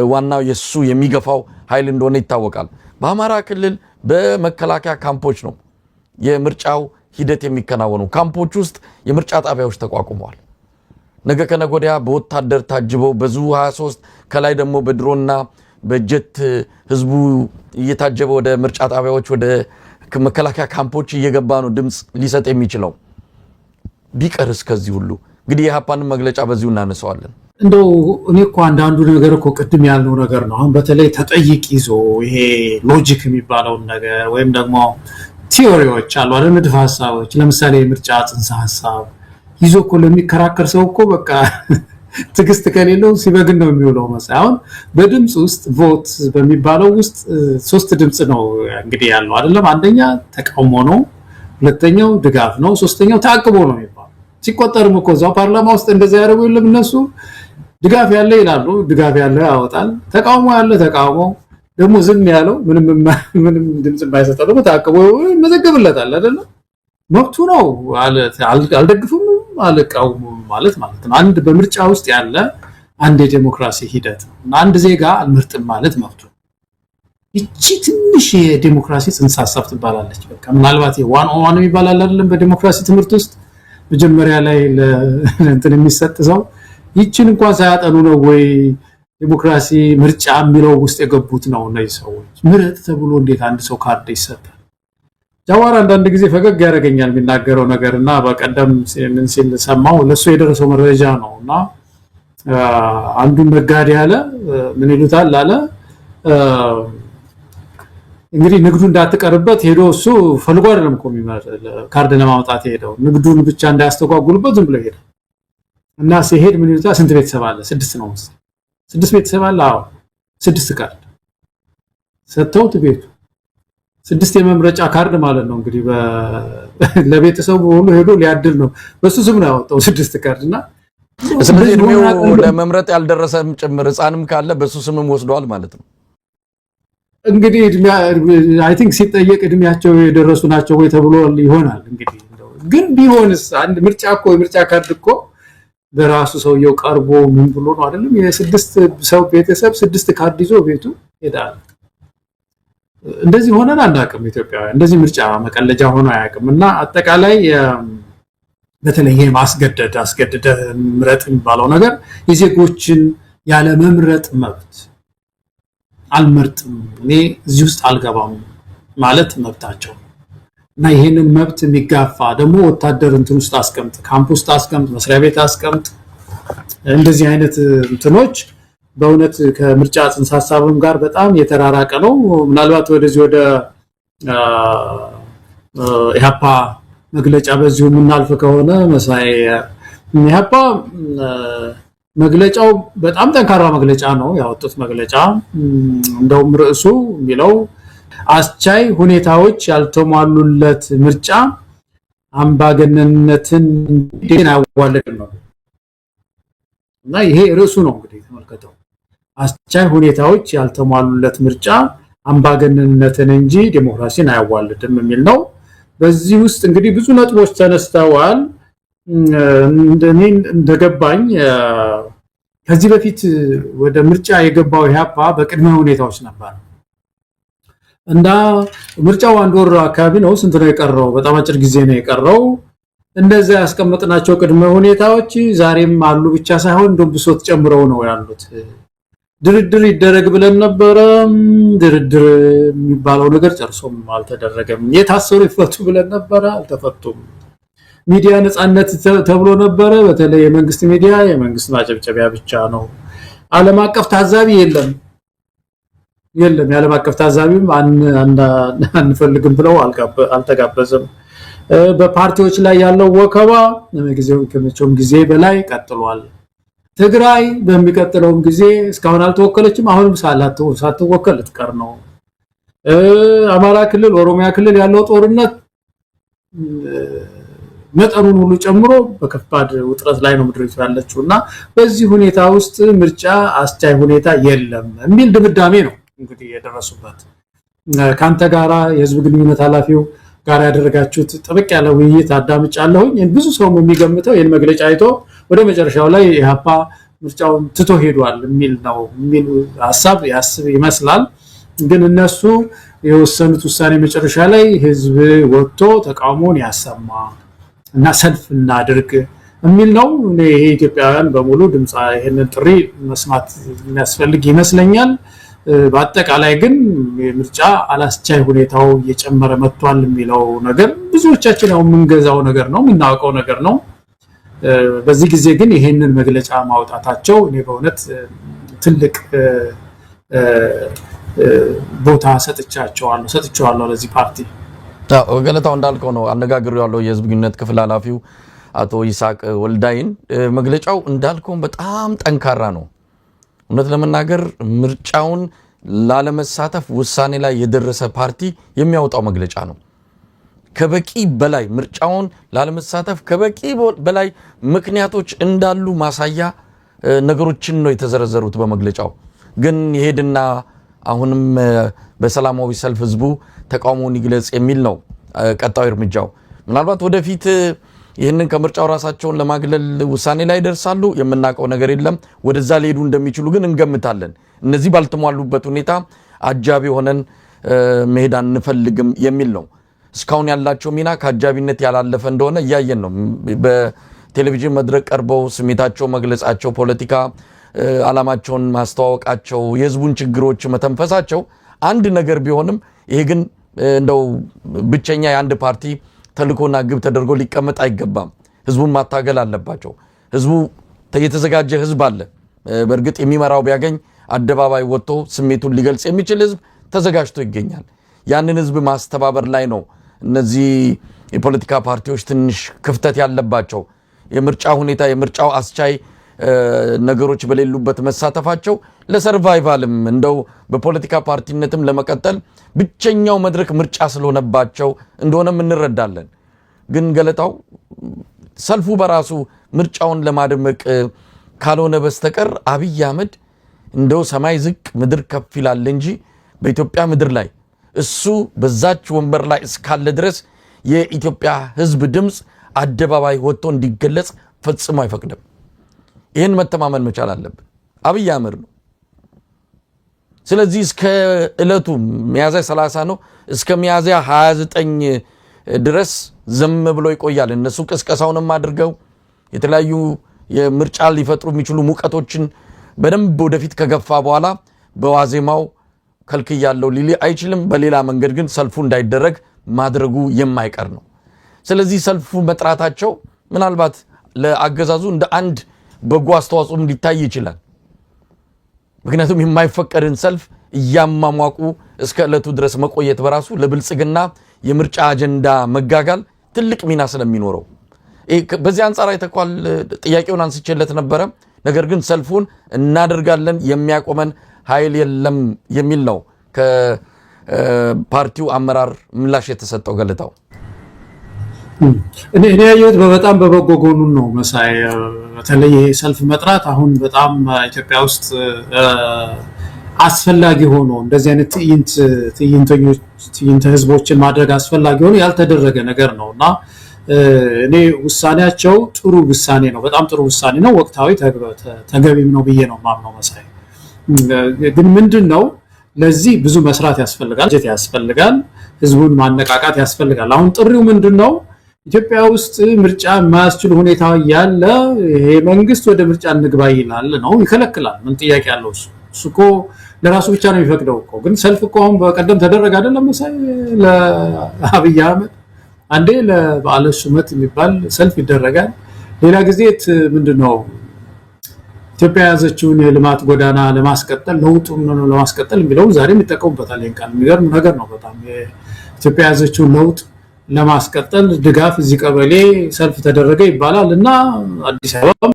ዋናው የሱ የሚገፋው ኃይል እንደሆነ ይታወቃል። በአማራ ክልል በመከላከያ ካምፖች ነው የምርጫው ሂደት የሚከናወነው። ካምፖች ውስጥ የምርጫ ጣቢያዎች ተቋቁመዋል። ነገ ከነገ ወዲያ በወታደር ታጅበው በዙ 23 ከላይ ደግሞ በድሮና በጀት ህዝቡ እየታጀበ ወደ ምርጫ ጣቢያዎች ወደ መከላከያ ካምፖች እየገባ ነው ድምፅ ሊሰጥ የሚችለው። ቢቀርስ ከዚህ ሁሉ እንግዲህ የኢህአፓንን መግለጫ በዚሁ እናነሳዋለን። እንደው እኔ እኮ አንዳንዱ ነገር እኮ ቅድም ያልነው ነገር ነው። አሁን በተለይ ተጠይቅ ይዞ ይሄ ሎጂክ የሚባለውን ነገር ወይም ደግሞ ቲዮሪዎች አሉ አይደል፣ ንድፈ ሐሳቦች፣ ለምሳሌ የምርጫ ጽንሰ ሐሳብ ይዞ እኮ ለሚከራከር ሰው እኮ በቃ ትግስት ከሌለው ሲበግን ነው የሚውለው መሰለኝ። አሁን በድምጽ ውስጥ ቮት በሚባለው ውስጥ 3 ድምጽ ነው እንግዲህ ያለው አይደለም። አንደኛ ተቃውሞ ነው፣ ሁለተኛው ድጋፍ ነው፣ ሶስተኛው ተአቅቦ ነው የሚባለው። ሲቆጠርም እኮ እዛው ፓርላማ ውስጥ እንደዛ ያደርጉ የለም እነሱ። ድጋፍ ያለ ይላሉ፣ ድጋፍ ያለ ያወጣል። ተቃውሞ ያለ ተቃውሞ ደግሞ ዝም ያለው ምንም ድምጽ ባይሰጠው ደግሞ ተአቅቦ መዘገብለታል አይደል? መብቱ ነው። አልደግፍም አልቃወምም ማለት ነው። አንድ በምርጫ ውስጥ ያለ አንድ የዲሞክራሲ ሂደት ነው። አንድ ዜጋ አልመርጥም ማለት መብቱ። እቺ ትንሽ የዲሞክራሲ ጽንሰ ሐሳብ ትባላለች። በቃ ምናልባት የዋን ኦን ዋን ይባላል አይደለም በዲሞክራሲ ትምህርት ውስጥ መጀመሪያ ላይ ለእንትን የሚሰጥ ሰው ይችን እንኳን ሳያጠኑ ነው ወይ ዲሞክራሲ ምርጫ የሚለው ውስጥ የገቡት ነው እነዚህ ሰዎች። ምረጥ ተብሎ እንዴት አንድ ሰው ካርድ ይሰጣል? ጃዋር አንዳንድ ጊዜ ፈገግ ያደርገኛል የሚናገረው ነገርና በቀደም ምን ሲል ሰማው ለሱ የደረሰው መረጃ ነውና አንዱ ነጋዴ ያለ ምን ይሉታል አለ እንግዲህ ንግዱ እንዳትቀርበት ሄዶ እሱ ፈልጎ አይደለም እኮ ካርድ ለማውጣት ሄደው ንግዱን ብቻ እንዳያስተጓጉሉበት ዝም ብሎ ሄደ እና ሲሄድ ምን ይሉታል ስንት ቤተሰብ አለ 6 ነው 6 ቤተሰብ አለ አዎ 6 ካርድ ሰጥተውት ቤቱ 6 የመምረጫ ካርድ ማለት ነው እንግዲህ ለቤተሰቡ ሁሉ ሄዶ ሊያድል ነው በሱ ስም ነው ያወጣው 6 ካርድና ስለዚህ እድሜው ለመምረጥ ያልደረሰም ጭምር ህፃንም ካለ በሱ ስምም ወስደዋል ማለት ነው። እንግዲህ አይ ቲንክ ሲጠየቅ እድሜያቸው የደረሱ ናቸው ወይ ተብሎ ይሆናል እንግዲህ ግን ቢሆንስ አንድ ምርጫ እኮ የምርጫ ካርድ እኮ በራሱ ሰውየው ቀርቦ ምን ብሎ ነው አይደለም የ6 ሰው ቤተሰብ 6 ካርድ ይዞ ቤቱ ሄዳል። እንደዚህ ሆነን አናውቅም ኢትዮጵያውያን እንደዚህ ምርጫ መቀለጃ ሆኖ አያውቅምና አጠቃላይ በተለይ ይሄ አስገደደ ምረጥ የሚባለው ነገር የዜጎችን ያለ መምረጥ መብት አልመርጥም እኔ እዚህ ውስጥ አልገባም ማለት መብታቸው እና ይሄንን መብት የሚጋፋ ደግሞ ወታደር እንትን ውስጥ አስቀምጥ ካምፕ ውስጥ አስቀምጥ መስሪያ ቤት አስቀምጥ እንደዚህ አይነት እንትኖች በእውነት ከምርጫ ጽንሰ ሐሳብም ጋር በጣም የተራራቀ ነው። ምናልባት ወደዚህ ወደ ኢህአፓ መግለጫ በዚሁ ምናልፍ ከሆነ መሳይ ኢህአፓ መግለጫው በጣም ጠንካራ መግለጫ ነው ያወጡት መግለጫ እንደውም ርዕሱ የሚለው አስቻይ ሁኔታዎች ያልተሟሉለት ምርጫ አምባገነንነትን ያዋለድ ነው እና ይሄ ርዕሱ ነው እንግዲህ ተመልከተው አስቻይ ሁኔታዎች ያልተሟሉለት ምርጫ አምባገነንነትን እንጂ ዲሞክራሲን አያዋልድም የሚል ነው። በዚህ ውስጥ እንግዲህ ብዙ ነጥቦች ተነስተዋል። እንደገባኝ ከዚህ በፊት ወደ ምርጫ የገባው ኢህአፓ በቅድመ ሁኔታዎች ነበር እና ምርጫው 1 ወር አካባቢ ነው ስንት ነው የቀረው በጣም አጭር ጊዜ ነው የቀረው እንደዛ ያስቀመጥናቸው ቅድመ ሁኔታዎች ዛሬም አሉ ብቻ ሳይሆን እንደውም ብሶት ጨምረው ነው ያሉት። ድርድር ይደረግ ብለን ነበር ድርድር የሚባለው ነገር ጨርሶም አልተደረገም። የታሰሩ ይፈቱ ብለን ነበር አልተፈቱም። ሚዲያ ነፃነት ተብሎ ነበር በተለይ የመንግስት ሚዲያ የመንግስት ማጨብጨቢያ ብቻ ነው። ዓለም አቀፍ ታዛቢ የለም የዓለም አቀፍ ታዛቢም አንፈልግም ብለው አልተጋበዘም። በፓርቲዎች ላይ ያለው ወከባ ከመቼውም ጊዜ በላይ ቀጥሏል። ትግራይ በሚቀጥለውም ጊዜ እስካሁን አልተወከለችም አሁንም ሳትወከል ልትቀር ነው። አማራ ክልል ኦሮሚያ ክልል ያለው ጦርነት መጠኑን ሁሉ ጨምሮ በከባድ ውጥረት ላይ ነው ምድሪቱ ያለችውና በዚህ ሁኔታ ውስጥ ምርጫ አስቻይ ሁኔታ የለም የሚል ድምዳሜ ነው እንግዲህ የደረሱበት። ካንተ ጋራ የህዝብ ግንኙነት ኃላፊው ጋር ያደረጋችሁት ጥብቅ ያለ ውይይት አዳምጫለሁኝ። ብዙ ሰው የሚገምተው ይሄን መግለጫ አይቶ ወደ መጨረሻው ላይ ኢህአፓ ምርጫውን ትቶ ሄዷል የሚል ሐሳብ ያስብ ይመስላል። ግን እነሱ የወሰኑት ውሳኔ መጨረሻ ላይ ህዝብ ወጥቶ ተቃውሞን ያሰማ እና ሰልፍ እናድርግ የሚል ነው። ይሄ ኢትዮጵያውያን በሙሉ ድምጽ ይሄንን ጥሪ መስማት የሚያስፈልግ ይመስለኛል። በአጠቃላይ ግን ምርጫ አላስቻይ ሁኔታው እየጨመረ መጥቷል የሚለው ነገር ብዙዎቻችን ያው የምንገዛው ነገር ነው፣ የምናውቀው ነገር ነው። በዚህ ጊዜ ግን ይሄንን መግለጫ ማውጣታቸው እኔ በእውነት ትልቅ ቦታ ሰጥቻቸዋለሁ ለዚህ ፓርቲ። ገለታው እንዳልከው ነው። አነጋግሩ ያለው የህዝብ ግንኙነት ክፍል ኃላፊው አቶ ይስሐቅ ወልዳይን መግለጫው እንዳልከው በጣም ጠንካራ ነው። እውነት ለመናገር ምርጫውን ላለመሳተፍ ውሳኔ ላይ የደረሰ ፓርቲ የሚያወጣው መግለጫ ነው። ከበቂ በላይ ምርጫውን ላለመሳተፍ ከበቂ በላይ ምክንያቶች እንዳሉ ማሳያ ነገሮችን ነው የተዘረዘሩት በመግለጫው። ግን ይሄድና አሁንም በሰላማዊ ሰልፍ ህዝቡ ተቃውሞውን ይግለጽ የሚል ነው ቀጣዩ እርምጃው። ምናልባት ወደፊት ይህንን ከምርጫው ራሳቸውን ለማግለል ውሳኔ ላይ ደርሳሉ የምናውቀው ነገር የለም። ወደዛ ሊሄዱ እንደሚችሉ ግን እንገምታለን። እነዚህ ባልተሟሉበት ሁኔታ አጃቢ ሆነን መሄድ አንፈልግም የሚል ነው። እስካሁን ያላቸው ሚና ከአጃቢነት ያላለፈ እንደሆነ እያየን ነው። በቴሌቪዥን መድረክ ቀርበው ስሜታቸው መግለጻቸው፣ ፖለቲካ ዓላማቸውን ማስተዋወቃቸው፣ የህዝቡን ችግሮች መተንፈሳቸው አንድ ነገር ቢሆንም ይሄ ግን እንደው ብቸኛ የአንድ ፓርቲ ተልኮና ግብ ተደርጎ ሊቀመጥ አይገባም። ህዝቡን ማታገል አለባቸው። ህዝቡ የተዘጋጀ ህዝብ አለ። በእርግጥ የሚመራው ቢያገኝ አደባባይ ወጥቶ ስሜቱን ሊገልጽ የሚችል ህዝብ ተዘጋጅቶ ይገኛል። ያንን ህዝብ ማስተባበር ላይ ነው እነዚህ የፖለቲካ ፓርቲዎች ትንሽ ክፍተት ያለባቸው። የምርጫ ሁኔታ የምርጫው አስቻይ ነገሮች በሌሉበት መሳተፋቸው ለሰርቫይቫልም እንደው በፖለቲካ ፓርቲነትም ለመቀጠል ብቸኛው መድረክ ምርጫ ስለሆነባቸው እንደሆነም እንረዳለን። ግን ገለታው ሰልፉ በራሱ ምርጫውን ለማድመቅ ካልሆነ በስተቀር አብይ አህመድ እንደው ሰማይ ዝቅ ምድር ከፍ ይላል እንጂ በኢትዮጵያ ምድር ላይ እሱ በዛች ወንበር ላይ እስካለ ድረስ የኢትዮጵያ ህዝብ ድምፅ አደባባይ ወጥቶ እንዲገለጽ ፈጽሞ አይፈቅድም። ይህን መተማመን መቻል አለብን። አብይ አህመድ ነው። ስለዚህ እስከ ዕለቱ ሚያዝያ 30 ነው፣ እስከ ሚያዝያ 29 ድረስ ዝም ብሎ ይቆያል። እነሱ ቅስቀሳውንም አድርገው የተለያዩ የምርጫ ሊፈጥሩ የሚችሉ ሙቀቶችን በደንብ ወደፊት ከገፋ በኋላ በዋዜማው ከልክያለው ሊል አይችልም። በሌላ መንገድ ግን ሰልፉ እንዳይደረግ ማድረጉ የማይቀር ነው። ስለዚህ ሰልፉ መጥራታቸው ምናልባት ለአገዛዙ እንደ አንድ በጎ አስተዋጽኦም ሊታይ ይችላል። ምክንያቱም የማይፈቀድን ሰልፍ እያማሟቁ እስከ ዕለቱ ድረስ መቆየት በራሱ ለብልጽግና የምርጫ አጀንዳ መጋጋል ትልቅ ሚና ስለሚኖረው በዚህ አንጻር አይተኳል። ጥያቄውን አንስቼለት ነበረ። ነገር ግን ሰልፉን እናደርጋለን የሚያቆመን ኃይል የለም የሚል ነው ከፓርቲው አመራር ምላሽ የተሰጠው። ገለታው እኔ ያየሁት በጣም በበጎ ጎኑን ነው መሳይ። በተለይ ሰልፍ መጥራት አሁን በጣም ኢትዮጵያ ውስጥ አስፈላጊ ሆኖ እንደዚህ አይነት ትዕይንተ ህዝቦችን ማድረግ አስፈላጊ ሆኖ ያልተደረገ ነገር ነውና እኔ ውሳኔያቸው ጥሩ ውሳኔ ነው። በጣም ጥሩ ውሳኔ ነው። ወቅታዊ ተገቢም ነው ብዬ ነው ማምነው መሳይ። ግን ምንድነው ለዚህ ብዙ መስራት ያስፈልጋል፣ በጀት ያስፈልጋል፣ ህዝቡን ማነቃቃት ያስፈልጋል። አሁን ጥሪው ምንድነው? ኢትዮጵያ ውስጥ ምርጫ የማያስችል ሁኔታ ያለ ይሄ መንግስት ወደ ምርጫ እንግባ ይላል ነው፣ ይከለክላል። ምን ጥያቄ ያለው? እሱ እኮ ለራሱ ብቻ ነው የሚፈቅደው እኮ። ግን ሰልፍ እኮ አሁን በቀደም ተደረገ አይደለም መሳይ? ለአብይ አህመድ አንዴ ለበዓለ ሹመት የሚባል ሰልፍ ይደረጋል። ሌላ ጊዜ ምንድነው ኢትዮጵያ ያዘችውን የልማት ጎዳና ለማስቀጠል ለውጡን ለማስቀጠል የሚለው ዛሬም ይጠቀሙበታል። ይንካል የሚገርም ነገር ነው በጣም። ኢትዮጵያ ያዘችውን ለውጥ ለማስቀጠል ድጋፍ እዚህ ቀበሌ ሰልፍ ተደረገ ይባላል እና አዲስ አበባ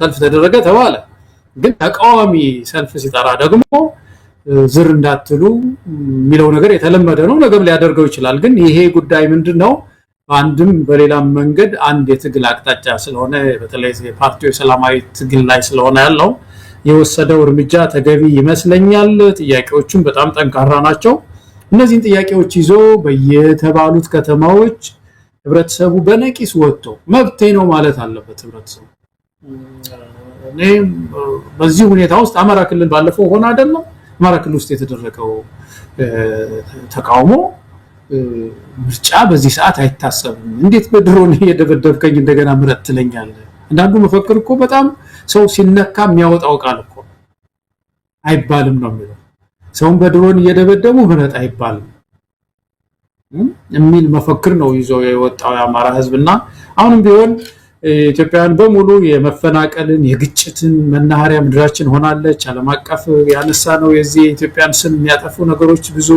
ሰልፍ ተደረገ ተባለ። ግን ተቃዋሚ ሰልፍ ሲጠራ ደግሞ ዝር እንዳትሉ የሚለው ነገር የተለመደ ነው። ነገም ሊያደርገው ይችላል። ግን ይሄ ጉዳይ ምንድነው? አንድም በሌላም መንገድ አንድ የትግል አቅጣጫ ስለሆነ በተለይ የፓርቲው ሰላማዊ ትግል ላይ ስለሆነ ያለው የወሰደው እርምጃ ተገቢ ይመስለኛል። ጥያቄዎቹም በጣም ጠንካራ ናቸው። እነዚህን ጥያቄዎች ይዞ በየተባሉት ከተማዎች ህብረተሰቡ በነቂስ ወጥቶ መብቴ ነው ማለት አለበት። ህብረተሰቡ እኔ በዚህ ሁኔታ ውስጥ አማራ ክልል ባለፈው ሆነ አይደለም አማራ ክልል ውስጥ የተደረገው ተቃውሞ ምርጫ በዚህ ሰዓት አይታሰብም። እንዴት በድሮን እየደበደብከኝ እንደገና ምረጥ ትለኛለህ? አንዳንዱ መፈክር እኮ በጣም ሰው ሲነካ የሚያወጣው ቃል እኮ አይባልም ነው የሚለው። ሰውን በድሮን እየደበደቡ ምረጥ አይባልም የሚል መፈክር ነው ይዞ የወጣው የአማራ ህዝብና አሁንም ቢሆን ኢትዮጵያን በሙሉ የመፈናቀልን የግጭትን መናኸሪያ ምድራችን ሆናለች። ዓለም አቀፍ ያነሳ ነው የዚህ ኢትዮጵያን ስም የሚያጠፉ ነገሮች ብዙ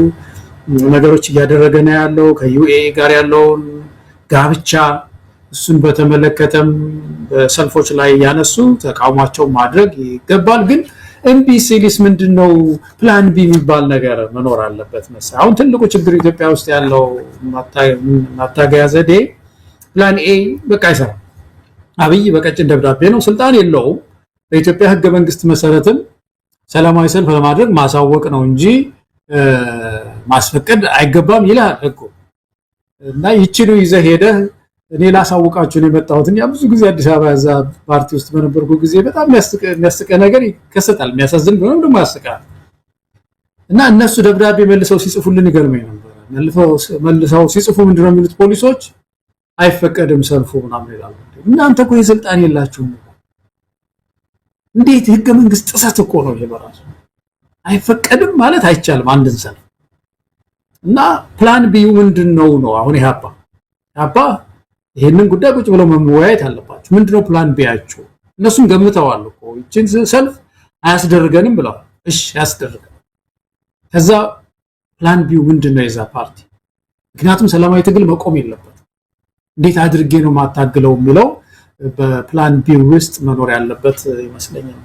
ነገሮች እያደረገ ነው ያለው። ከዩኤኢ ጋር ያለውን ጋብቻ እሱን በተመለከተም በሰልፎች ላይ ያነሱ ተቃውሟቸው ማድረግ ይገባል። ግን ኤምቢ ሲሊስ ምንድነው ፕላን ቢ የሚባል ነገር መኖር አለበት መሰለኝ። አሁን ትልቁ ችግር ኢትዮጵያ ውስጥ ያለው ማታገያ ዘዴ ፕላን ኤ በቃ አይሰራም። አብይ በቀጭን ደብዳቤ ነው ስልጣን የለውም። በኢትዮጵያ ህገ መንግስት መሰረትም ሰላማዊ ሰልፍ ለማድረግ ማሳወቅ ነው እንጂ ማስፈቀድ አይገባም ይላል ህጉ። እና ይችኑ ይዘህ ሄደህ እኔ ላሳውቃችሁ ነው የመጣሁት። ያ ብዙ ጊዜ አዲስ አበባ ያዛ ፓርቲ ውስጥ በነበርኩ ጊዜ በጣም የሚያስቀ ነገር ይከሰታል። የሚያሳዝን ቢሆንም ደግሞ ያስቃል። እና እነሱ ደብዳቤ መልሰው ሲጽፉልን ይገርመኝ ነበር። መልሰው ሲጽፉ ምንድነው የሚሉት ፖሊሶች አይፈቀድም ሰልፉ ምናምን ይላሉ። እናንተ እኮ የስልጣን የላችሁም። እንዴት ህገ መንግስት ጥሰት እኮ ነው ይበራሱ። አይፈቀድም ማለት አይቻልም አንድን ሰልፍ። እና ፕላን ቢዩ ምንድነው ነው አሁን ያባ ይሄንን ጉዳይ ቁጭ ብለው መወያየት አለባቸው። ምንድነው ፕላን ቢያቸው? እነሱም ገምተዋል እኮ እቺን ሰልፍ አያስደርገንም ብለዋል። እሺ ያስደርገን። ከዛ ፕላን ቢዩ ምንድነው የዛ ፓርቲ? ምክንያቱም ሰላማዊ ትግል መቆም የለበትም። እንዴት አድርጌ ነው ማታግለው የሚለው በፕላን ቢ ውስጥ መኖር ያለበት ይመስለኛል።